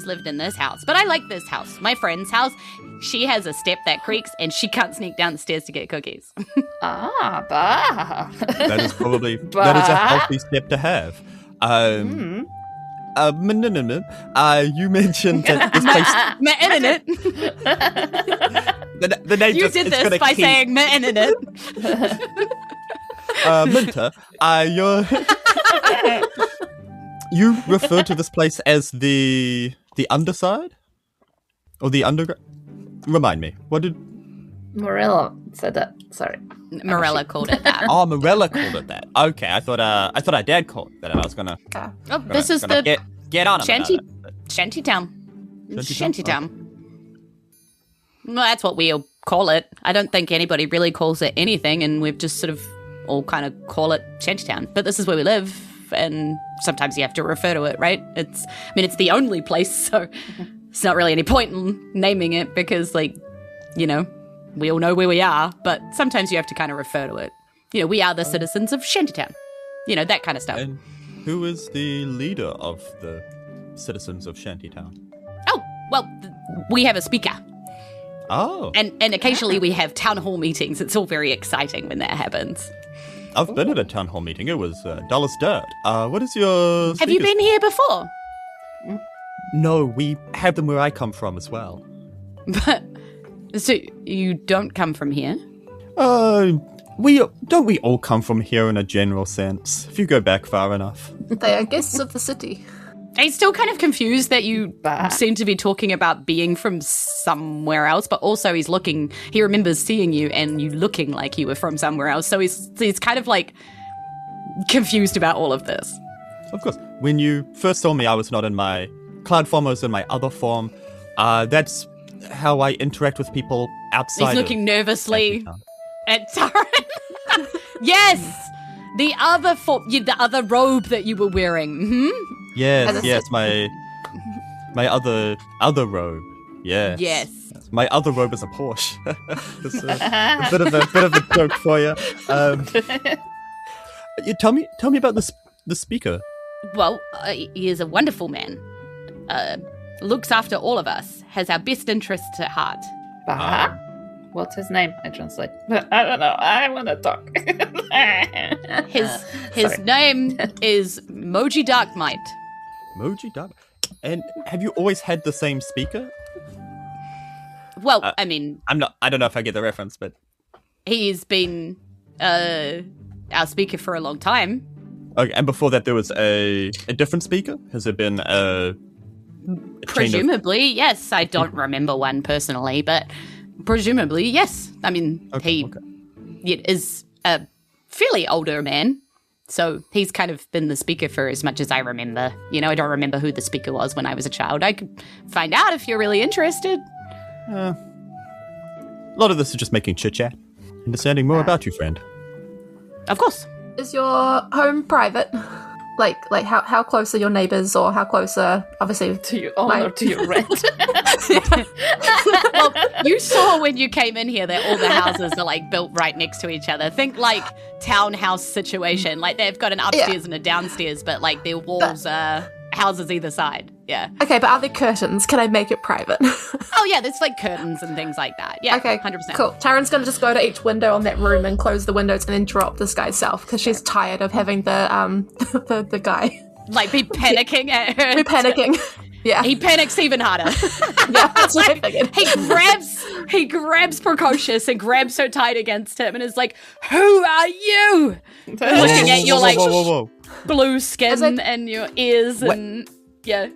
lived in this house, but I like this house. My friend's house, she has a step that creaks and she can't sneak down the stairs to get cookies. Bah. That is probably, that is a healthy step to have. You mentioned that this place... the name you just, did it's this by saying internet. Minter, you refer to this place as the underside? Or the underground? Remind me, what did... Morella said that. Sorry. Morella called it that. Oh, Morella called it that. Okay, I thought our dad called it that, and I was gonna... This is the... Get on Shanty, about it. Shantytown. Shantytown. Oh. Well, that's what we all call it. I don't think anybody really calls it anything, and we've just sort of all kind of call it Shantytown. But this is where we live, and sometimes you have to refer to it, right? It's the only place, so it's not really any point in naming it because, like, we all know where we are, but sometimes you have to kind of refer to it. We are the citizens of Shantytown. That kind of stuff. And who is the leader of the citizens of Shantytown? Oh, well, we have a speaker. Oh. And occasionally we have town hall meetings. It's all very exciting when that happens. I've been at a town hall meeting. It was dull as dirt. What is your... Have you been here before? No, we have them where I come from as well. But, so you don't come from here? We all come from here in a general sense, if you go back far enough. They are guests of the city. I'm still kind of confused that you seem to be talking about being from somewhere else, but also he remembers seeing you and you looking like you were from somewhere else. So he's kind of like confused about all of this. Of course. When you first saw me, I was not in my cloud form, I was in my other form. That's how I interact with people outside. He's looking nervously at Taryn. Yes! The other robe that you were wearing. Mm-hmm. Yes, my other robe. Yes. Yes. My other robe is a Porsche. It's a bit of a joke for you. Tell me about the speaker. Well, he is a wonderful man. Looks after all of us. Has our best interests at heart. What's his name? I translate. I don't know. I want to talk. His name is Moji Darkmight. Moji Dark. And have you always had the same speaker? Well, I mean, I don't know if I get the reference, but he's been our speaker for a long time. Okay, and before that, there was a different speaker. Has there been a presumably, yes. I don't remember one personally, but presumably, yes. I mean, he is a fairly older man, so he's kind of been the speaker for as much as I remember. You know, I don't remember who the speaker was when I was a child. I could find out if you're really interested. A lot of this is just making chit-chat. Understanding more about you, friend. Of course. Is your home private? Like how close are your neighbours, or how close are, obviously, to your own or to your rent? Well, you saw when you came in here that all the houses are like built right next to each other. Think like townhouse situation. Like they've got an upstairs and a downstairs, but like their walls are houses either side. Yeah. Okay, but are there curtains? Can I make it private? Oh yeah, there's like curtains and things like that. Yeah. Okay, 100%. Cool. Taryn's gonna just go to each window on that room and close the windows and then drop this guy south because she's tired of having the the guy. Like be panicking at her. We're panicking. Yeah. He panics even harder. Yeah, that's what I figured. He grabs Precocious and grabs her tight against him and is like, "Who are you?" Looking at your like blue skin and your ears and yeah.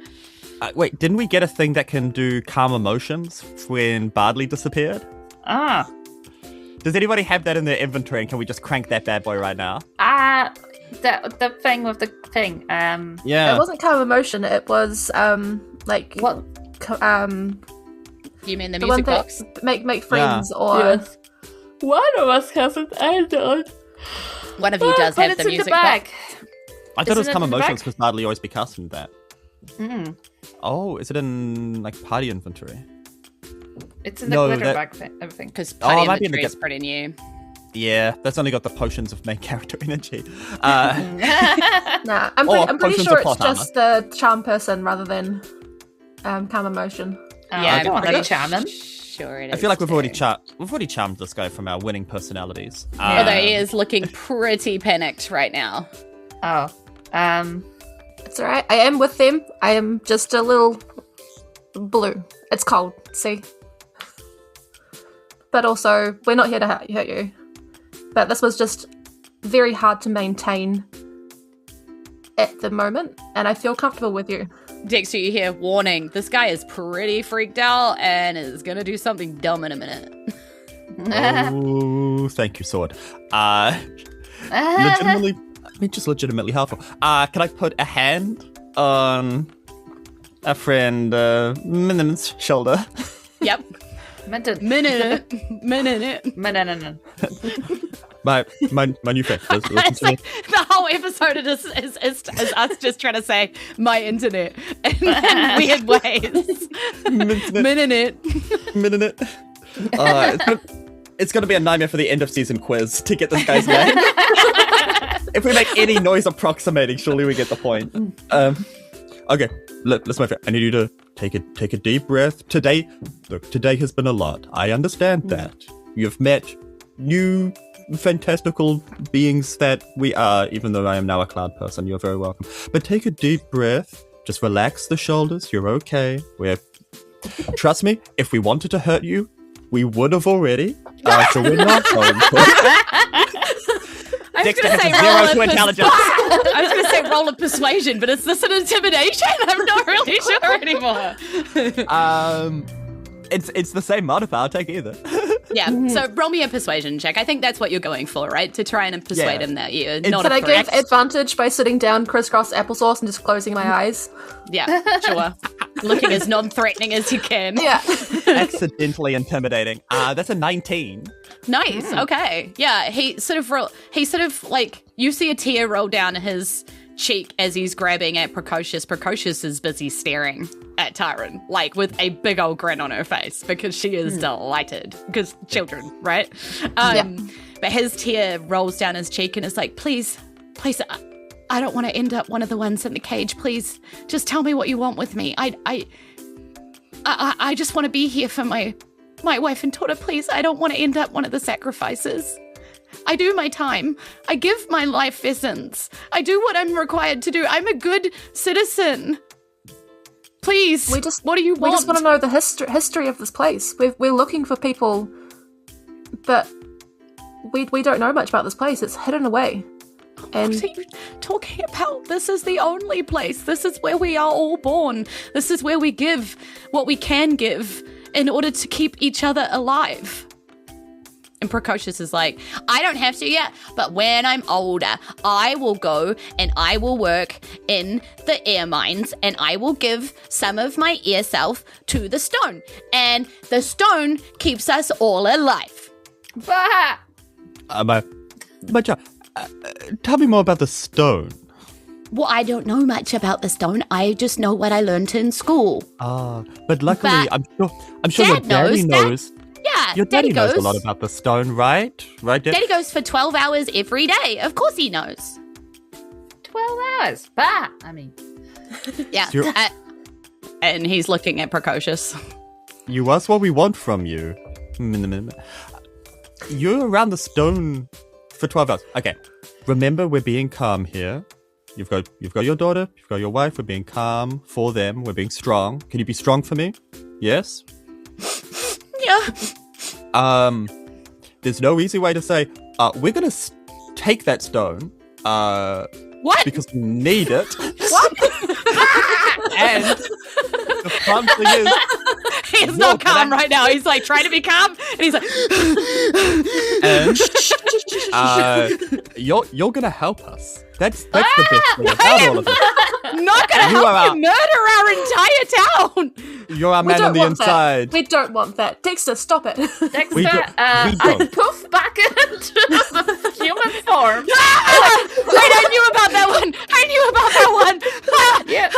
Wait, didn't we get a thing that can do calm emotions when Bardley disappeared? Does anybody have that in their inventory, and can we just crank that bad boy right now? The thing with the thing. Yeah. It wasn't calm emotion. It was like What? You mean the the music one box? that make friends or Yes. One of us hasn't. I don't. One of you does But have it's the in music the bag. box. I thought it was Isn't it calm in the emotions bag? because Bardley always be casting that. Mm. Oh, is it in like party inventory? It's in the No, glitter that- bag thing. Everything. Because it Party might be in the Inventory is pretty new. Yeah, that's only got the potions of main character energy. nah. I'm Or pretty potions sure of it's plot armor. just the charm person rather than calm emotion. Yeah, I don't want I'm to charm him. Sure it is. I feel like we've too. already charmed this guy from our winning personalities. Although he is looking pretty panicked right now. Oh. It's alright. I am with them. I am just a little blue. It's cold, see? But also, we're not here to hurt you. But this was just very hard to maintain at the moment, and I feel comfortable with you. Dexter, you hear, warning, this guy is pretty freaked out and is going to do something dumb in a minute. Oh, thank you, sword. Legitimately helpful. Can I put a hand on a friend Minim's shoulder? Yep. Minute. Minute. My new friend. Listen It's to me. like the whole episode is us just trying to say my internet in weird ways. Minute. It's gonna be a nightmare for the end of season quiz to get this guy's name. If we make any noise approximating, surely we get the point. Okay, listen, my friend. I need you to take a deep breath. Today has been a lot. I understand that. You've met new fantastical beings that we are, even though I am now a cloud person. You're very welcome. But take a deep breath. Just relax the shoulders. You're okay. Trust me, if we wanted to hurt you, we would have already. So we're not going to. Dexter has a 0 to intelligence. I was going to say roll of persuasion, but is this an intimidation? I'm not really sure anymore. It's the same modifier. I'll take either. Yeah, so roll me a persuasion check. I think that's what you're going for, right? To try and persuade him that you're not Can a I threat. give advantage by sitting down crisscross applesauce and just closing my eyes? Yeah, sure. Looking as non-threatening as you can. Yeah. Accidentally intimidating. That's a 19. Nice. Okay. Yeah. He sort of like, you see a tear roll down his cheek as he's grabbing at Precocious. Precocious is busy staring at Taryn, like with a big old grin on her face because she is delighted. Because children, right? But his tear rolls down his cheek and is like, please, I don't want to end up one of the ones in the cage. Please, just tell me what you want with me. I just want to be here for my wife and daughter. Please, I don't want to end up one of the sacrifices. I do my time. I give my life essence. I do what I'm required to do. I'm a good citizen. Please, what do you want? We just want to know the history of this place. We're looking for people that we don't know much about this place. It's hidden away. And what are you talking about? This is the only place. This is where we are all born. This is where we give what we can give in order to keep each other alive. And Precocious is like, I don't have to yet, but when I'm older, I will go and I will work in the air mines and I will give some of my air self to the stone. And the stone keeps us all alive. Bah! Tell me more about the stone. Well, I don't know much about the stone. I just know what I learned in school. But luckily, I'm sure your daddy knows. Yeah, your daddy knows a lot about the stone, right? Right, Dad? Daddy goes for 12 hours every day. Of course he knows. 12 hours? Bah! I mean... Yeah. And he's looking at Precocious. You ask what we want from you. You're around the stone for 12 hours. Okay. Remember, we're being calm here. You've got your daughter, you've got your wife, we're being calm for them, we're being strong. Can you be strong for me? Yes? Yeah. There's no easy way to say, we're gonna take that stone. What? Because we need it. What? And the fun thing is... He's not calm right now. He's like trying to be calm, and he's like... And you're gonna help us. That's the best thing about all of it. Not gonna help you murder our entire town. You're our man on the inside. We don't want that. Dexter, stop it. Dexter, I poof back into human form. Wait, I knew about that one. Yeah.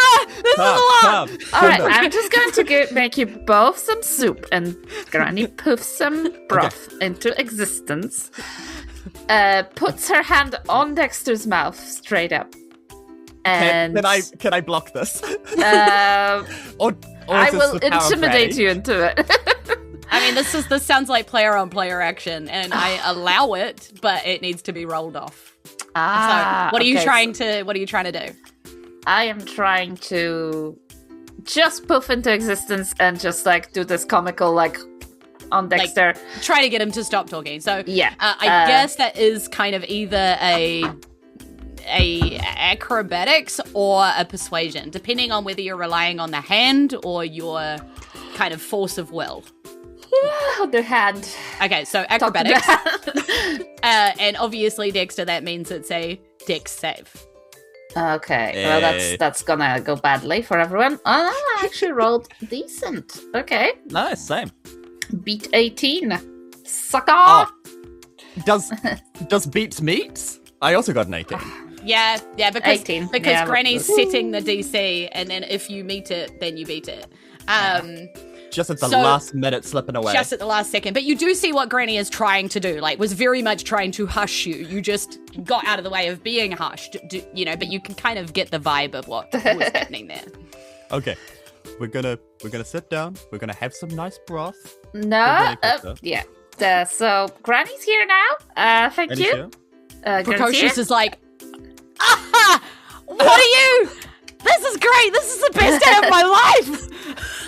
This is a lot. All right, I'm just going to make you both some soup, and Granny poofs some broth into existence. Puts her hand on Dexter's mouth straight up. And can I block this? Or I will intimidate you into it. I mean, this sounds like player-on-player action, and I allow it, but it needs to be rolled off. So, what are you trying to do? I am trying to just poof into existence and just like do this comical like on Dexter. Like, try to get him to stop talking. So yeah, I guess that is kind of either a acrobatics or a persuasion, depending on whether you're relying on the hand or your kind of force of will. The hand. Okay, so acrobatics. And obviously, Dexter, that means it's a dex save. Okay, well that's gonna go badly for everyone. Oh, I actually rolled decent. Okay. Nice, same. Beat 18. Sucker! Oh. Does beats meets? I also got an 18. Yeah, because 18. Because Granny's setting the DC, and then if you meet it, then you beat it. Just at the last minute slipping away. Just at the last second. But you do see what Granny is trying to do. Like, was very much trying to hush you. You just got out of the way of being hushed, but you can kind of get the vibe of what was happening there. Okay. We're gonna sit down. We're gonna have some nice broth. No, yeah. So Granny's here now. Thank you. Precocious is like, what are you? This is great. This is the best day of my life.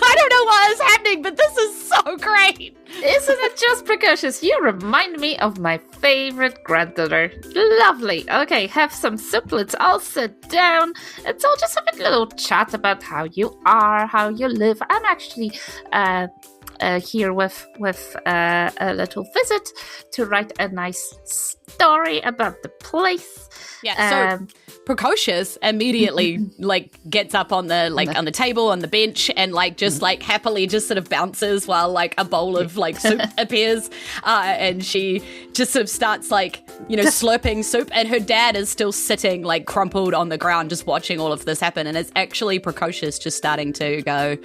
I don't know what is happening, but this is so great. Isn't it just Precocious? You remind me of my favorite granddaughter. Lovely. Okay, have some soup. Let's all sit down. Let's all just have a little chat about how you are, how you live. I'm actually here with a little visit to write a nice story about the place. Yeah, so Precocious immediately like gets up on the table on the bench and like just like happily just sort of bounces while like a bowl of like soup appears, and she just sort of starts like, you know, slurping soup, and her dad is still sitting like crumpled on the ground just watching all of this happen, and it's actually Precocious just starting to go,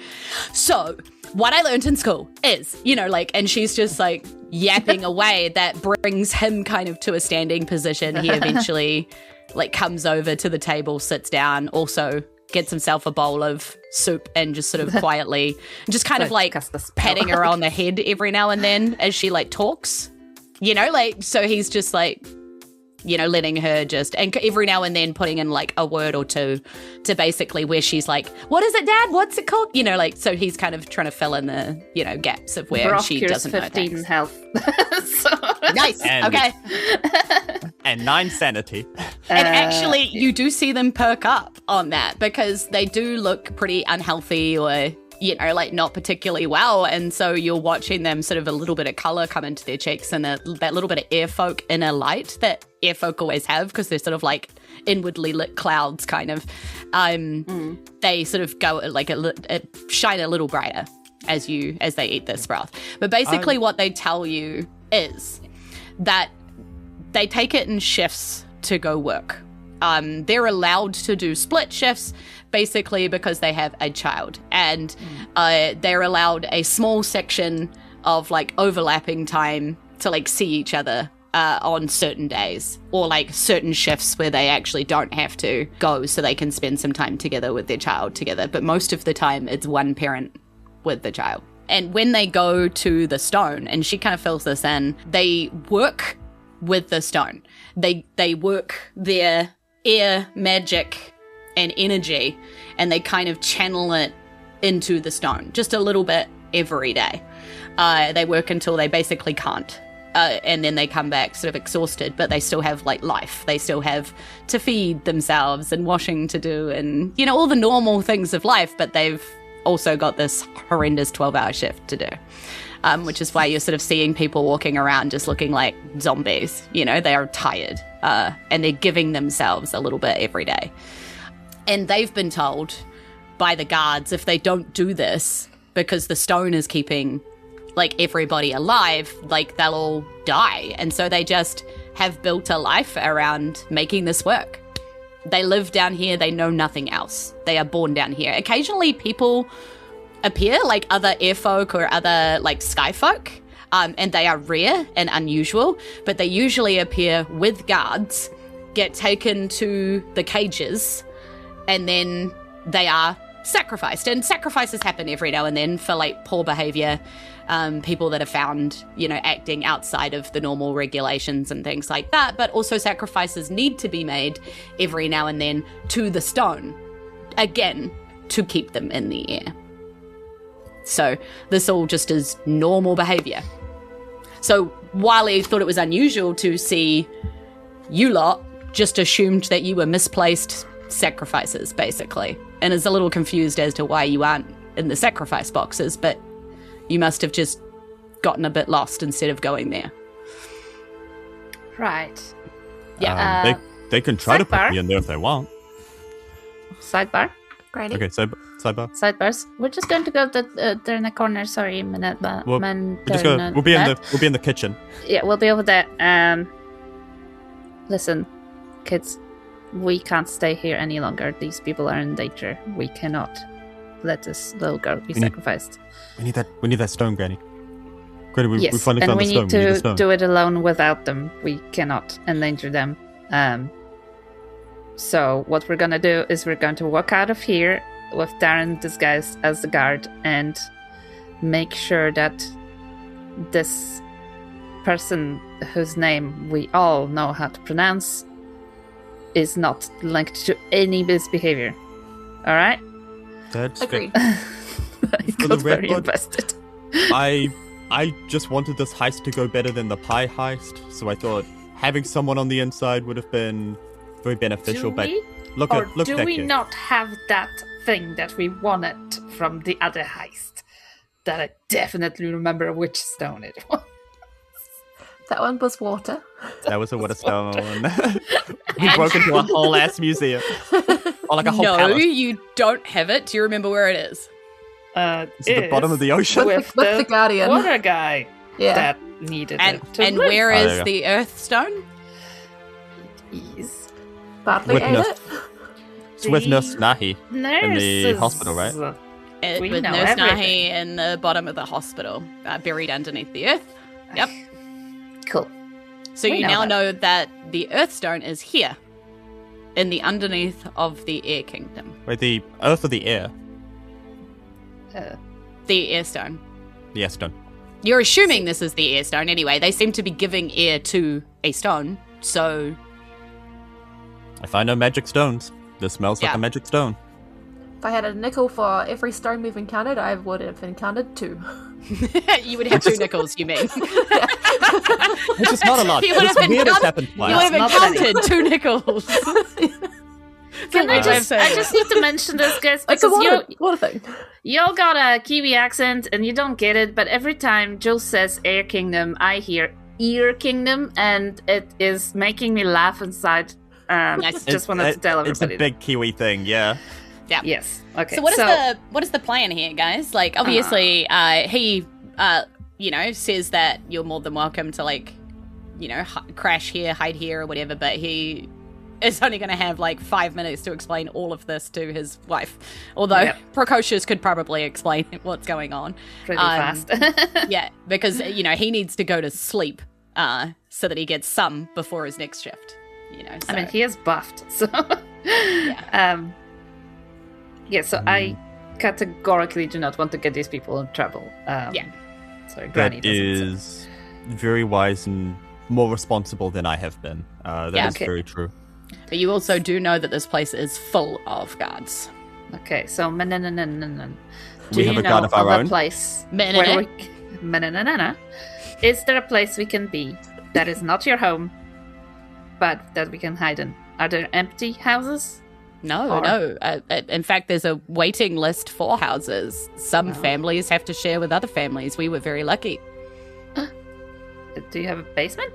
so what I learned in school is, you know, like, and she's just like yapping away that brings him kind of to a standing position. He eventually like comes over to the table, sits down, also gets himself a bowl of soup and just sort of quietly, just kind of like patting her on the head every now and then as she like talks, you know, like, so he's just like, you know, letting her just, and every now and then putting in like a word or two to basically where she's like, what is it, Dad? What's it called? You know, like, so he's kind of trying to fill in the, you know, gaps of where Broth she cures doesn't know 15 things. health. So. Nice. And- Okay. And 9 sanity. And actually, you do see them perk up on that because they do look pretty unhealthy or, you know, like not particularly well. And so you're watching them sort of a little bit of color come into their cheeks and that little bit of airfolk inner light that airfolk always have because they're sort of like inwardly lit clouds kind of. They sort of go like shine a little brighter as they eat this broth. But basically what they tell you is that they take it in shifts to go work. They're allowed to do split shifts basically because they have a child, and they're allowed a small section of like overlapping time to like see each other on certain days, or like certain shifts where they actually don't have to go so they can spend some time together with their child together. But most of the time it's one parent with the child. And when they go to the stone, and she kind of fills this in, they work with the stone. They work their air magic and energy, and they kind of channel it into the stone just a little bit every day. They work until they basically can't, and then they come back sort of exhausted, but they still have like life. They still have to feed themselves and washing to do, and you know, all the normal things of life, but they've also got this horrendous 12-hour shift to do. Which is why you're sort of seeing people walking around just looking like zombies. You know, they are tired, and they're giving themselves a little bit every day. And they've been told by the guards if they don't do this, because the stone is keeping like everybody alive, like they'll all die. And so they just have built a life around making this work. They live down here. They know nothing else. They are born down here. Occasionally people appear, like other airfolk or other like sky folk, and they are rare and unusual, but they usually appear with guards, get taken to the cages, and then they are sacrificed. And sacrifices happen every now and then for like poor behavior, people that are found, you know, acting outside of the normal regulations and things like that. But also sacrifices need to be made every now and then to the stone, again, to keep them in the air. So this all just is normal behavior. So Wiley thought it was unusual to see you lot, just assumed that you were misplaced sacrifices, basically, and is a little confused as to why you aren't in the sacrifice boxes, but you must have just gotten a bit lost instead of going there. Right. Yeah. They can try to Sidebar. put me in there if they want. Sidebar. Grady? Okay, so sidebar. Sidebars. We're just going to go there in the corner. Sorry, minute, but We'll be in the kitchen. Yeah, we'll be over there. Listen, kids, we can't stay here any longer. These people are in danger. We cannot let this little girl be sacrificed. We need that stone, Granny. Granny, we Yes, finally and found we the stone. need We need the to stone. do it alone without them. We cannot endanger them. So what we're gonna do is we're going to walk out of here with Taryn disguised as the guard and make sure that this person whose name we all know how to pronounce is not linked to any misbehavior. All right? That's Agreed. I For the got very record, invested. I just wanted this heist to go better than the pie heist, so I thought having someone on the inside would have been very beneficial. Do but we? look Or at look do at we kid. not have that thing that we wanted from the other heist? that I definitely remember which stone it was. That one was water. That was a water stone. We broke into a whole ass museum. Or like a whole No, palace. you don't have it. Do you remember where it is? It's at the bottom of the ocean. With the Guardian. water guy Yeah. that needed And it to and live. where Oh, there is you the Earth Stone? Is Badly ate Witness. it. It's with Nurse Nahi. nurses. hospital, right? It, We with know Nurse everything. Nahi in the bottom of the hospital, buried underneath the Earth. Yep. Cool. So We you know now that. know that the Earth Stone is here, in the underneath of the Air Kingdom. Wait, the Earth or the air? The Air Stone. The air stone. You're assuming this is the Air Stone anyway. They seem to be giving air to a stone, so I find no magic stones. This smells like Yeah. a magic stone. If I had a nickel for every stone we've encountered, I would have encountered 2. you would have 2 nickels, you mean? Which is not a lot. You would It's have weird it's encountered- happened You twice. would have not that encountered 2 nickels. Can I I just need to mention this, guys, It's a because water thing. y'all got a Kiwi accent and you don't get it, but every time Jules says Air Kingdom, I hear Ear Kingdom, and it is making me laugh inside. Nice. Just wanted to tell It's a everybody. big Kiwi thing, yeah. Yes. Okay. So what is the plan here, guys? Like, obviously, he says that you're more than welcome to, like, crash here, hide here, or whatever. But he is only going to have like 5 minutes to explain all of this to his wife. Although Yep. Precocious could probably explain what's going on. pretty fast. Yeah, because he needs to go to sleep so that he gets some before his next shift. So. I mean, he is buffed, so so I categorically do not want to get these people in trouble. So Granny That doesn't. is very wise and more responsible than I have been. That is Yeah. Okay. very true. But you also do know that this place is full of guards. Okay, so We do have you a guard know of our a own. place Menene? where is there a place we can be that is not your home, but that we can hide in? Are there empty houses? No, Or- no. In fact, there's a waiting list for houses. Some Oh. families have to share with other families. We were very lucky. Do you have a basement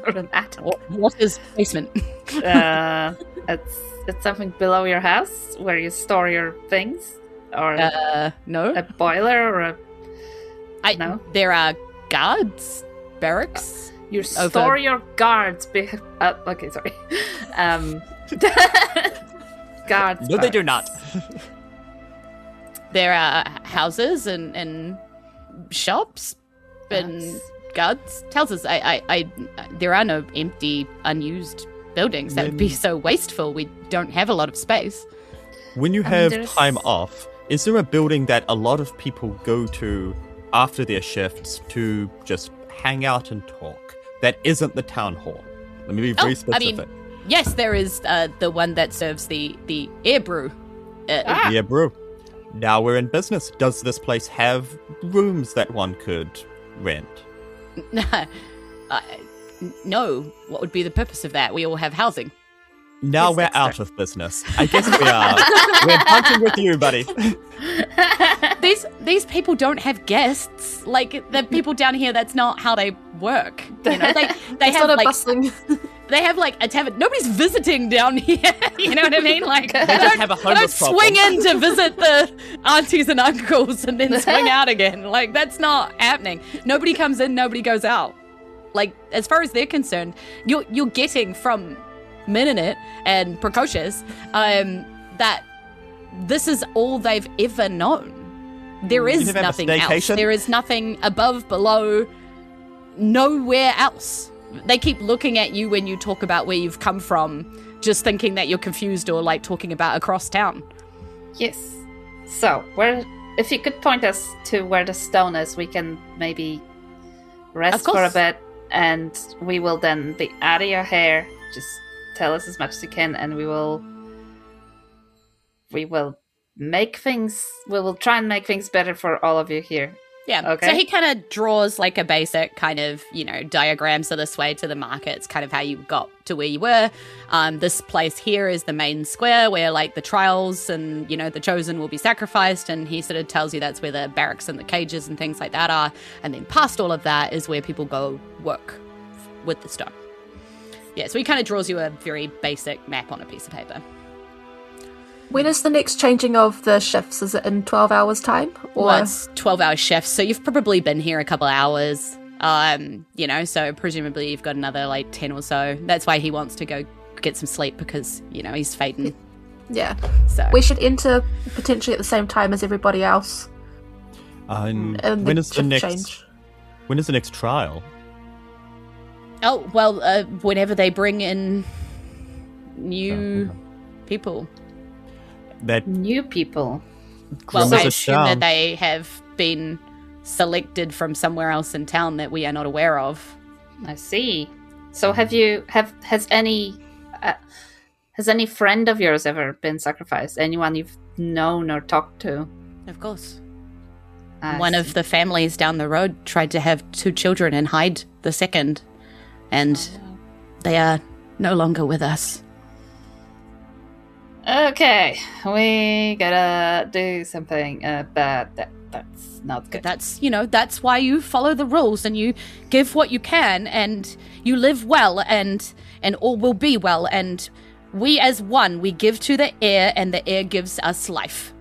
or an attic? What is basement? It's something below your house where you store your things, or No. a boiler, or no? There are guards, barracks. You Over- store your guards. Okay, sorry. Guards. No, they do not. There are houses and shops and Nice. guards. Tells us there are no empty, unused buildings. That would be so wasteful. We don't have a lot of space. When you I mean, have there's- time off, is there a building that a lot of people go to after their shifts to just hang out and talk that isn't the town hall? Let me be very I mean, specific. yes, there is the one that serves the air brew. Yeah, brew. Now we're in business. Does this place have rooms that one could rent? No. What would be the purpose of that? We all have housing. Now Yes, we're Dexter. out of business. I guess we are. We're punching with you, buddy. These people don't have guests. Like the people down here, that's not how they work. They It's have not a like bustling. they have like a tavern. Nobody's visiting down here. You know what I mean? Like They just have a I don't homeless problem. swing in to visit the aunties and uncles and then swing out again. Like that's not happening. Nobody comes in, nobody goes out. Like as far as they're concerned, you're getting from Menene and Precocious that this is all they've ever known. There You is have a nothing else. staycation? There is nothing above, below, nowhere else. They keep looking at you when you talk about where you've come from, just thinking that you're confused or like talking about across town. Yes. So, if you could point us to where the stone is, we can maybe rest Of course. for a bit, and we will then be out of your hair. Just tell us as much as you can, and we will make things. We will try and make things better for all of you here. Yeah. Okay. So he kind of draws like a basic kind of, diagram. So this way to the market's kind of how you got to where you were. This place here is the main square where like the trials and, the chosen will be sacrificed. And he sort of tells you that's where the barracks and the cages and things like that are. And then past all of that is where people go work with the stone. Yeah. So he kind of draws you a very basic map on a piece of paper. When is the next changing of the shifts? Is it in 12 hours' time? Or Well, it's 12-hour shifts, so you've probably been here a couple hours, so presumably you've got another, 10 or so. That's why he wants to go get some sleep because, he's fading. Yeah. So We should enter potentially at the same time as everybody else. And And when the is the shift next? change. When is the next trial? Oh, well, whenever they bring in new people. That New people. Well, Grim I as a assume charm. that they have been selected from somewhere else in town that we are not aware of. I see. So has any friend of yours ever been sacrificed? Anyone you've known or talked to? Of course. I One see. of the families down the road tried to have 2 children and hide the second, and they are no longer with us. Okay, we gotta do something about that. That's not good. That's why you follow the rules and you give what you can and you live well and all will be well, and we as one, we give to the air and the air gives us life.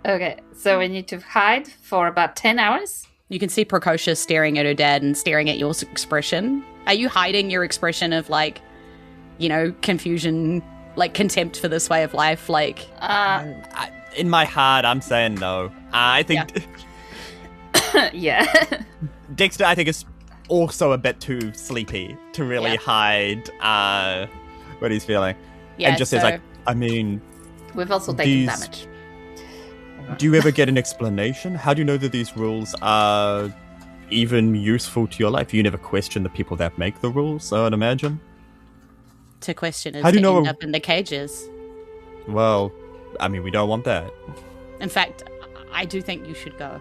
Okay, so we need to hide for about 10 hours? You can see Precocious staring at her dad and staring at your expression. Are you hiding your expression of confusion, contempt for this way of life? in my heart, I'm saying no. I think Yeah. Dexter, I think, is also a bit too sleepy to really hide what he's feeling. Yeah, And just says, so- We've also taken These- damage. do you ever get an explanation? How do you know that these rules are even useful to your life? You never question the people that make the rules, I would imagine. to question is How do to you know end a- up in the cages. Well, we don't want that. In fact, I do think you should go.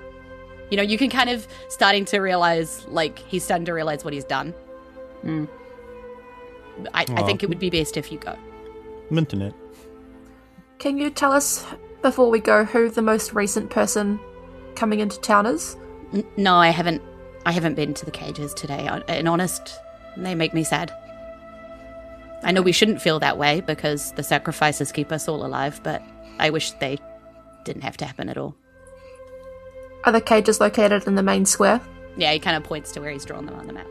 You can kind of starting to realize, he's starting to realize what he's done. Mm. I think it would be best if you go. Internet. Can you tell us, before we go, who the most recent person coming into town is? No, I haven't been to the cages today. And honest, they make me sad. I know we shouldn't feel that way because the sacrifices keep us all alive, but I wish they didn't have to happen at all. Are the cages located in the main square? Yeah, he kind of points to where he's drawn them on the map.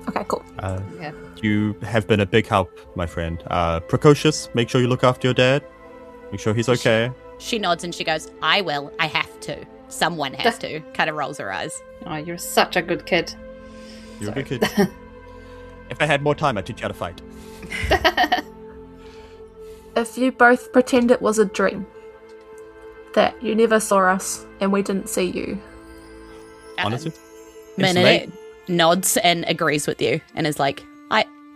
Okay, cool. Yeah. You have been a big help, my friend. Precocious, make sure you look after your dad. Make sure he's okay. She nods and she goes, I will. I have to. Someone has to. Kind of rolls her eyes. Oh, you're such a good kid. You're a good kid. If I had more time, I'd teach you how to fight. If you both pretend it was a dream, that you never saw us and we didn't see you, Honestly? Minute nods and agrees with you and is like,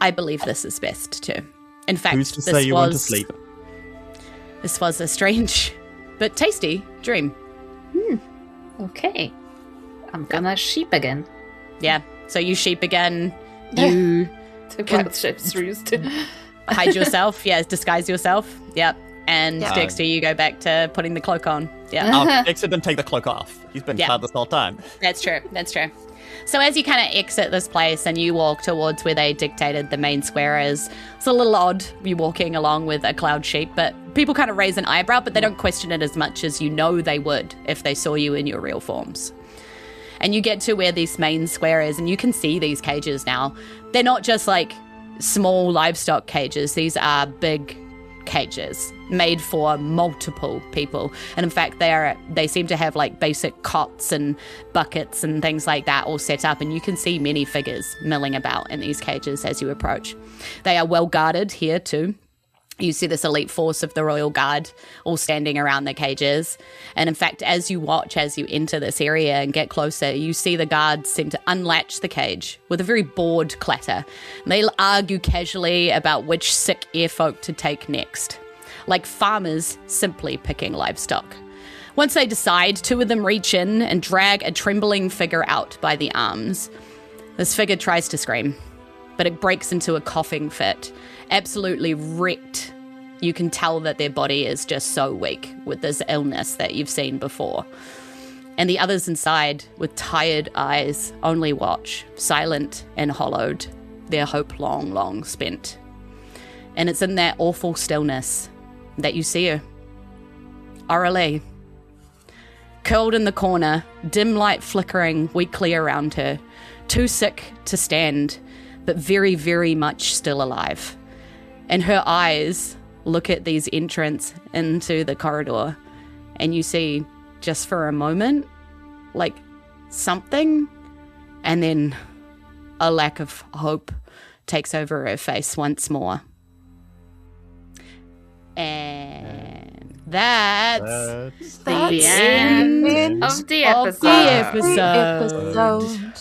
I believe this is best too. In fact, Who's to this say you want to was- sleep? This was a strange but tasty dream. Okay. I'm gonna sheep again. Yeah. So you sheep again. You The wild shapes were used to. hide yourself. Yeah, disguise yourself. Yep. And Yeah. Dexter, you go back to putting the cloak on. Yeah. Oh, Dexter didn't take the cloak off. He's been Yeah. cloud this whole time. That's true. That's true. So as you kind of exit this place and you walk towards where they dictated the main square is, it's a little odd you walking along with a cloud sheep, but people kind of raise an eyebrow, but they don't question it as much as you know they would if they saw you in your real forms. And you get to where this main square is and you can see these cages now. They're not just small livestock cages. These are big cages made for multiple people, and in fact they seem to have basic cots and buckets and things like that all set up, and you can see many figures milling about in these cages as you approach. They are well guarded here too. You see this elite force of the Royal Guard all standing around the cages. And in fact, as you enter this area and get closer, you see the guards seem to unlatch the cage with a very bored clatter. And they argue casually about which sick airfolk to take next, like farmers simply picking livestock. Once they decide, two of them reach in and drag a trembling figure out by the arms. This figure tries to scream, but it breaks into a coughing fit, absolutely wrecked. You can tell that their body is just so weak with this illness that you've seen before. And the others inside, with tired eyes, only watch, silent and hollowed, their hope long, long spent. And it's in that awful stillness that you see her. Aurelie, curled in the corner, dim light flickering weakly around her, too sick to stand, but very, very much still alive. And her eyes look at these entrants into the corridor, and you see, just for a moment, like something, and then a lack of hope takes over her face once more. And that's the end of the of episode. the episode.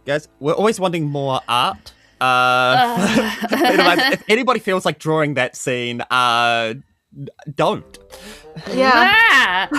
Guys, we're always wanting more art. If anybody feels like drawing that scene, don't. Yeah.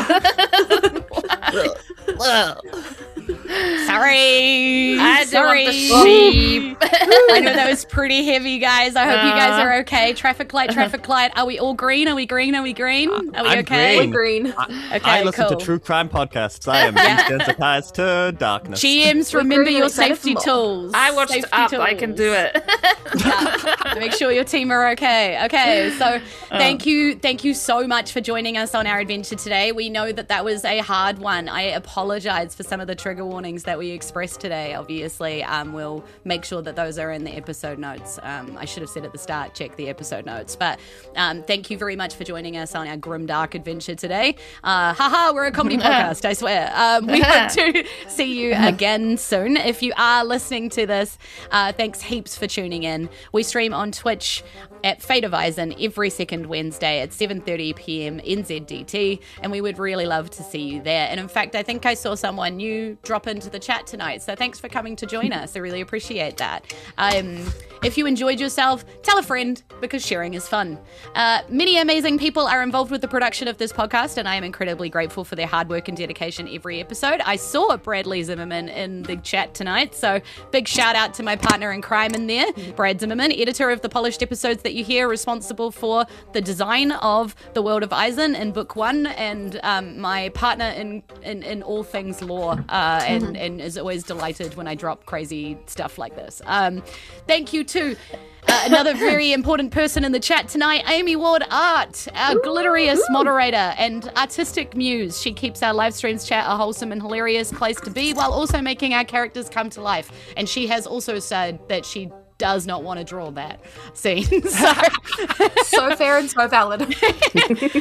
Sorry. I don't want the Sorry. sheep. I know that was pretty heavy, guys. I hope you guys are okay. Traffic light, traffic light. Are we all green? Are we green? Are we green? Are we I'm okay? green. Green. I listen cool. to true crime podcasts. I am desensitized to darkness. GMs, We're remember green, your excited safety for more. tools. I watched Safety Up. tools. I can do it. Yeah. Make sure your team are okay. Okay, so thank you so much for joining us on our adventure today. We know that was a hard one. I apologize for some of the trigger warnings that we expressed today. Obviously, we'll make sure that those are in the episode notes. I should have said at the start, check the episode notes. But thank you very much for joining us on our grimdark adventure today. We're a comedy podcast, I swear. We hope to see you again soon. If you are listening to this, thanks heaps for tuning in. We stream on Twitch at Fate of Isen every second Wednesday at 7:30 p.m. NZDT, and we would really love to see you there. And in fact, I think I saw someone new drop into the chat tonight, so thanks for coming to join us. I really appreciate that. If you enjoyed yourself, tell a friend, because sharing is fun. Many amazing people are involved with the production of this podcast, and I am incredibly grateful for their hard work and dedication every episode. I saw Bradley Zimmerman in the chat tonight, so big shout out to my partner in crime in there, Brad Zimmerman, editor of the polished episodes that you hear, responsible for the design of the world of Isen in book 1, and my partner in all things lore, and is always delighted when I drop crazy stuff like this. Thank you to another very important person in the chat tonight, Amy Ward Art, our glorious moderator and artistic muse. She keeps our live streams chat a wholesome and hilarious place to be, while also making our characters come to life. And she has also said that she does not want to draw that scene. So fair and so valid.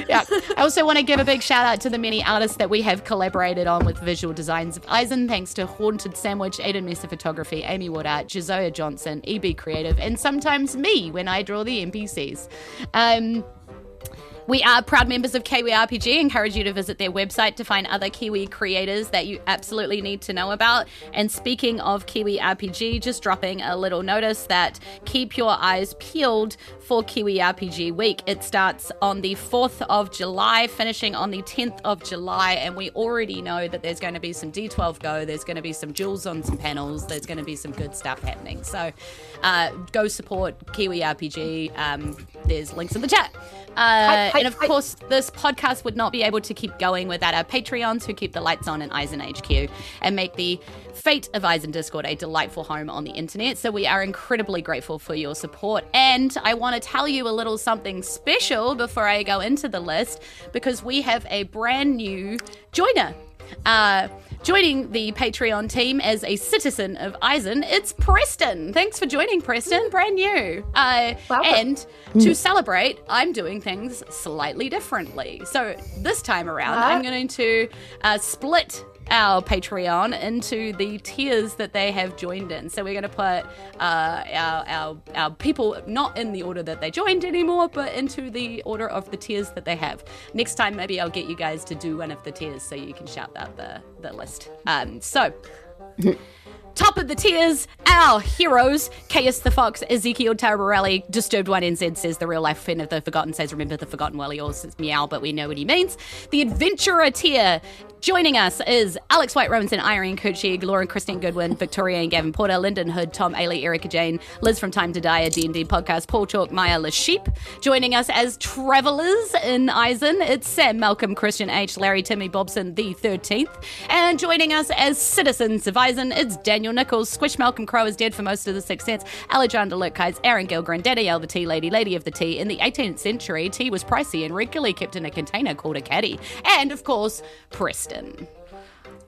Yeah. I also want to give a big shout out to the many artists that we have collaborated on with visual designs of Isen. Thanks to Haunted Sandwich, Aiden Messer Photography, Amy Wood Art, Josiah Johnson, EB Creative, and sometimes me when I draw the NPCs. We are proud members of Kiwi RPG. Encourage you to visit their website to find other Kiwi creators that you absolutely need to know about. And speaking of Kiwi RPG, just dropping a little notice that keep your eyes peeled for Kiwi RPG Week. It starts on the 4th of July, finishing on the 10th of July, and we already know that there's going to be some D12 Go, there's going to be some Julz on some panels, there's going to be some good stuff happening. So go support Kiwi RPG. There's links in the chat. And of course, this podcast would not be able to keep going without our Patreons who keep the lights on in Isen HQ and make the Fate of Isen Discord a delightful home on the internet. So we are incredibly grateful for your support. And I want to tell you a little something special before I go into the list, because we have a brand new joiner. Joining the Patreon team as a citizen of Isen, it's Preston. Thanks for joining, Preston. Brand new. And to celebrate, I'm doing things slightly differently. So this time around, I'm going to split our Patreon into the tiers that they have joined in. So we're going to put our people not in the order that they joined anymore, but into the order of the tiers that they have. Next time, maybe I'll get you guys to do one of the tiers so you can shout out the list. So Top of the tiers, our heroes, Caius the Fox, Ezekiel Tarabarelli, Disturbed One NZ says the real life friend of the Forgotten says remember the Forgotten while he also says meow, but we know what he means. The Adventurer tier, joining us is Alex White Robinson, Irene Kutchig, Lauren Christine Goodwin, Victoria and Gavin Porter, Lyndon Hood, Tom Ailey, Erika Jayne, Liz from Time to Die, a D&D podcast, Paul Chalk, Maya LaSheep. Joining us as travelers in Isen, it's Sam Malcolm, Christian H, Larry Timmy Bobson, the 13th. And joining us as citizens of Isen, it's Daniel Nichols, Squish Malcolm Crow is dead for most of the Sixth Sense, Alexander Lurkheitz, Aaron Gilgren, Danielle the Tea Lady of the Tea. In the 18th century, tea was pricey and regularly kept in a container called a caddy. And, of course, Preston.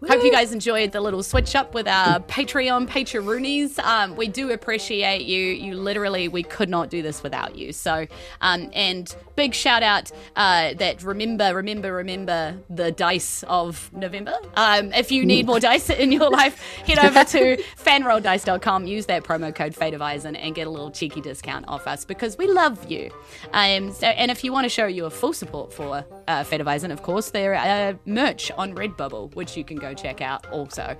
Hope you guys enjoyed the little switch up with our Patreon Patreroonies. We do appreciate you. You literally, we could not do this without you. So, and big shout out that remember the dice of November. If you need more dice in your life, head over to fanrolldice.com, use that promo code Fate of Isen and get a little cheeky discount off us because we love you. And if you want to show your full support for Fate of Isen, of course, there merch on Redbubble, which you can go check out also.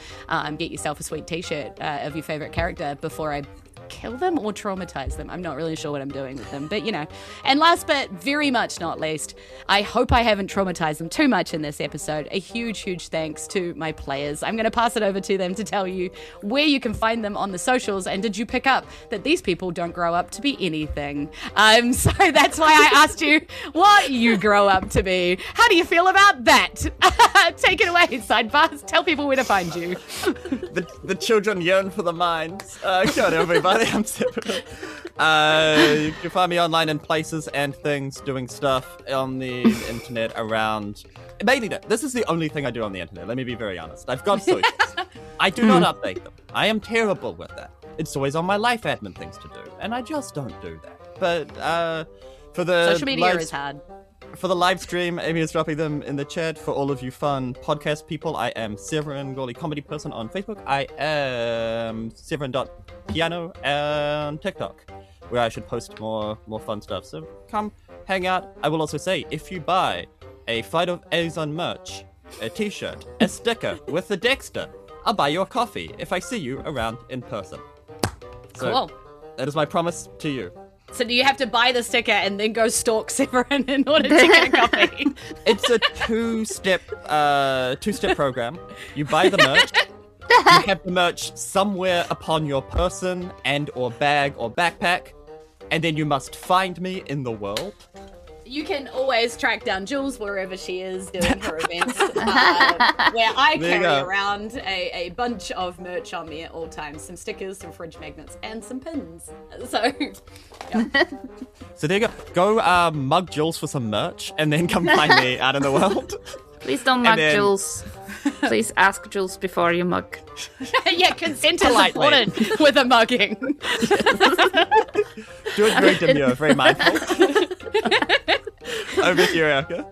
Get yourself a sweet t-shirt of your favorite character before I kill them or traumatize them. I'm not really sure what I'm doing with them, but you know. And last but very much not least, I hope I haven't traumatized them too much in this episode. A huge thanks to my players. I'm going to pass it over to them to tell you where you can find them on the socials. And did you pick up that these people don't grow up to be anything? So that's why I asked you what you grow up to be. How do you feel about that? Take it away, Sidebars. Tell people where to find you. The children yearn for the minds. Good, everybody. I'm Severin. You can find me online in places and things, doing stuff on the internet around... Mainly, this is the only thing I do on the internet. Let me be very honest. I've got socials. I do not update them. I am terrible with that. It's always on my life admin things to do, and I just don't do that. But for the social media is hard. For the live stream, Amy is dropping them in the chat. For all of you fun podcast people, I am Severin, Gourley Comedy Person on Facebook. I am Severin.piano on TikTok, where I should post more fun stuff. So come hang out. I will also say, if you buy a Fight of Isen merch, a t-shirt, a sticker with the Dexter, I'll buy you a coffee if I see you around in person. So, cool. That is my promise to you. So do you have to buy the sticker and then go stalk Severin in order to get a copy? It's a two-step program. You buy the merch. You have the merch somewhere upon your person and or bag or backpack, and then you must find me in the world. You can always track down Julz wherever she is doing her events, where I carry around a bunch of merch on me at all times. Some stickers, some fridge magnets, and some pins. So, yeah. So there you go. Go mug Julz for some merch, and then come find me out in the world. Please don't mug Julz. Please ask Julz before you mug. Yeah, consent is important with a mugging. Do it very demure, very mindful. Over to you, Erika.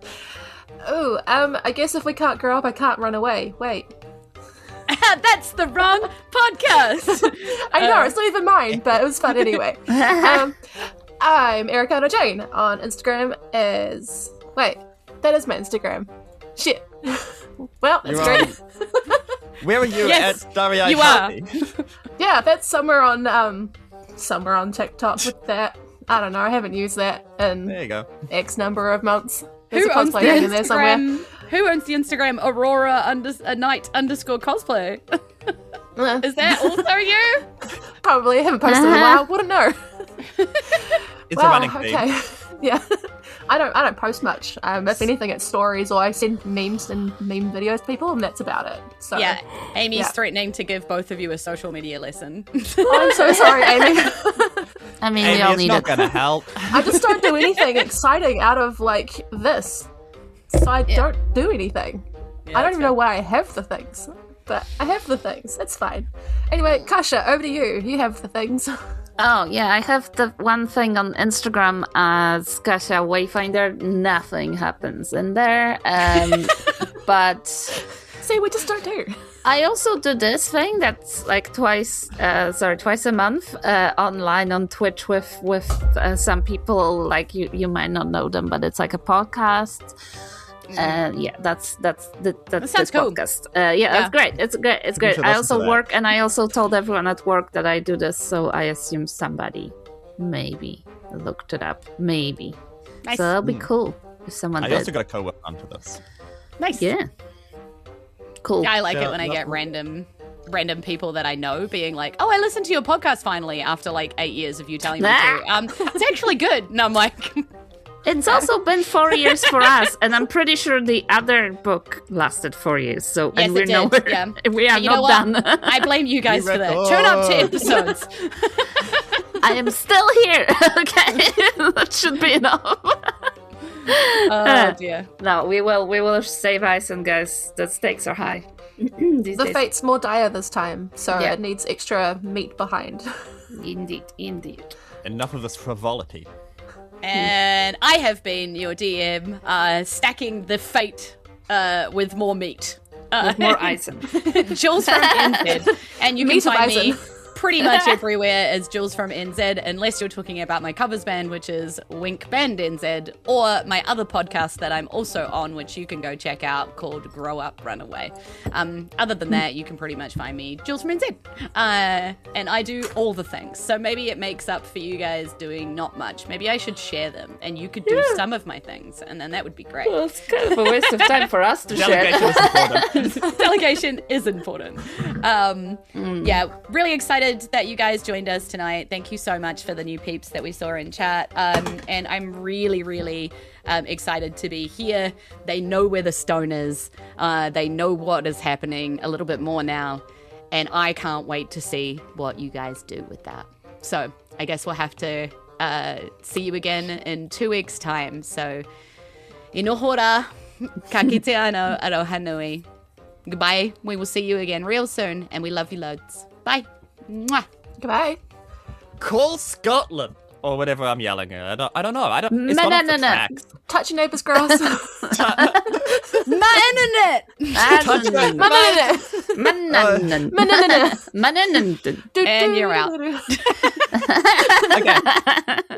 Oh, I guess if we can't grow up, I can't run away. Wait. That's the wrong podcast. I know, it's not even mine, but it was fun anyway. I'm Erika Jayne on Instagram as... Wait, that is my Instagram. Shit. Well, that's great. Where are you at Daria? You are. Yeah, that's somewhere on TikTok with that. I don't know, I haven't used that in there you go. X number of months. Who owns the Instagram? Who owns the Instagram Aurora Night _cosplay? Is that also you? Probably. I haven't posted in a while. Wouldn't know. It's a running thing. Okay. Yeah. I don't post much. If anything, it's stories or I send memes and meme videos to people, and that's about it. So yeah, Amy's threatening to give both of you a social media lesson. Oh, I'm so sorry, Amy. I mean, Amy, we all it's need not it. gonna help. I just don't do anything exciting out of like this, so I don't do anything. Yeah, I don't even know why I have the things, but I have the things. That's fine. Anyway, Kasia, over to you. You have the things. Oh, yeah, I have the one thing on Instagram as Kasia Wayfinder. Nothing happens in there. But... See, we just don't do. I also do this thing that's like twice a month online on Twitch with some people. Like you might not know them, but it's like a podcast. that's sounds this cool. podcast. That's great. It's great. It's great. should I listen also to that. work, and I also told everyone at work that I do this, so I assume somebody maybe looked it up. Maybe. Nice. So that'll be cool if someone I did. also got a co-worker onto this. Nice. Yeah. Cool. I like Yeah, it when I that's get cool. random people that I know being like, "Oh, I listened to your podcast finally after like 8 years of you telling me to." It's actually good. And I'm like, It's also been 4 years for us, and I'm pretty sure the other book lasted 4 years. So, Yes, and we're it did, nowhere. yeah. We are you know not what? done. I blame you guys You for that. Turn up to record. episodes. I am still here. Okay, that should be enough. Oh dear. No, we will save Isen, guys. The stakes are high. These The days. fate's more dire this time, so Yeah. it needs extra meat behind. Indeed. Enough of this frivolity. And I have been your DM, stacking the fate with more meat. With more Isen. Jules from NZ. And you can Meat of find me Isen. pretty much everywhere as Jules from NZ, unless you're talking about my covers band, which is Wink Band NZ, or my other podcast that I'm also on, which you can go check out, called Grow Up Runaway. Other than that, you can pretty much find me, Jules from NZ. And I do all the things. So maybe it makes up for you guys doing not much. Maybe I should share them, and you could do some of my things, and then that would be great. Well, it's kind of a waste of time for us to share. Delegation is important. Delegation is important. Yeah, really excited that you guys joined us tonight. Thank you so much for the new peeps that we saw in chat. And I'm really excited to be here. They know where the stone is. They know what is happening a little bit more now. And I can't wait to see what you guys do with that. So I guess we'll have to see you again in 2 weeks' time. So, inohora, ka kite ano, aroha nui. Goodbye. We will see you again real soon, and we love you loads. Bye. Mwah. Goodbye. Call Scotland or whatever I'm yelling at. I don't know. It's not off the No. tracks. Touch your neighbour's grass. My internet. Manana. And you're out. Okay.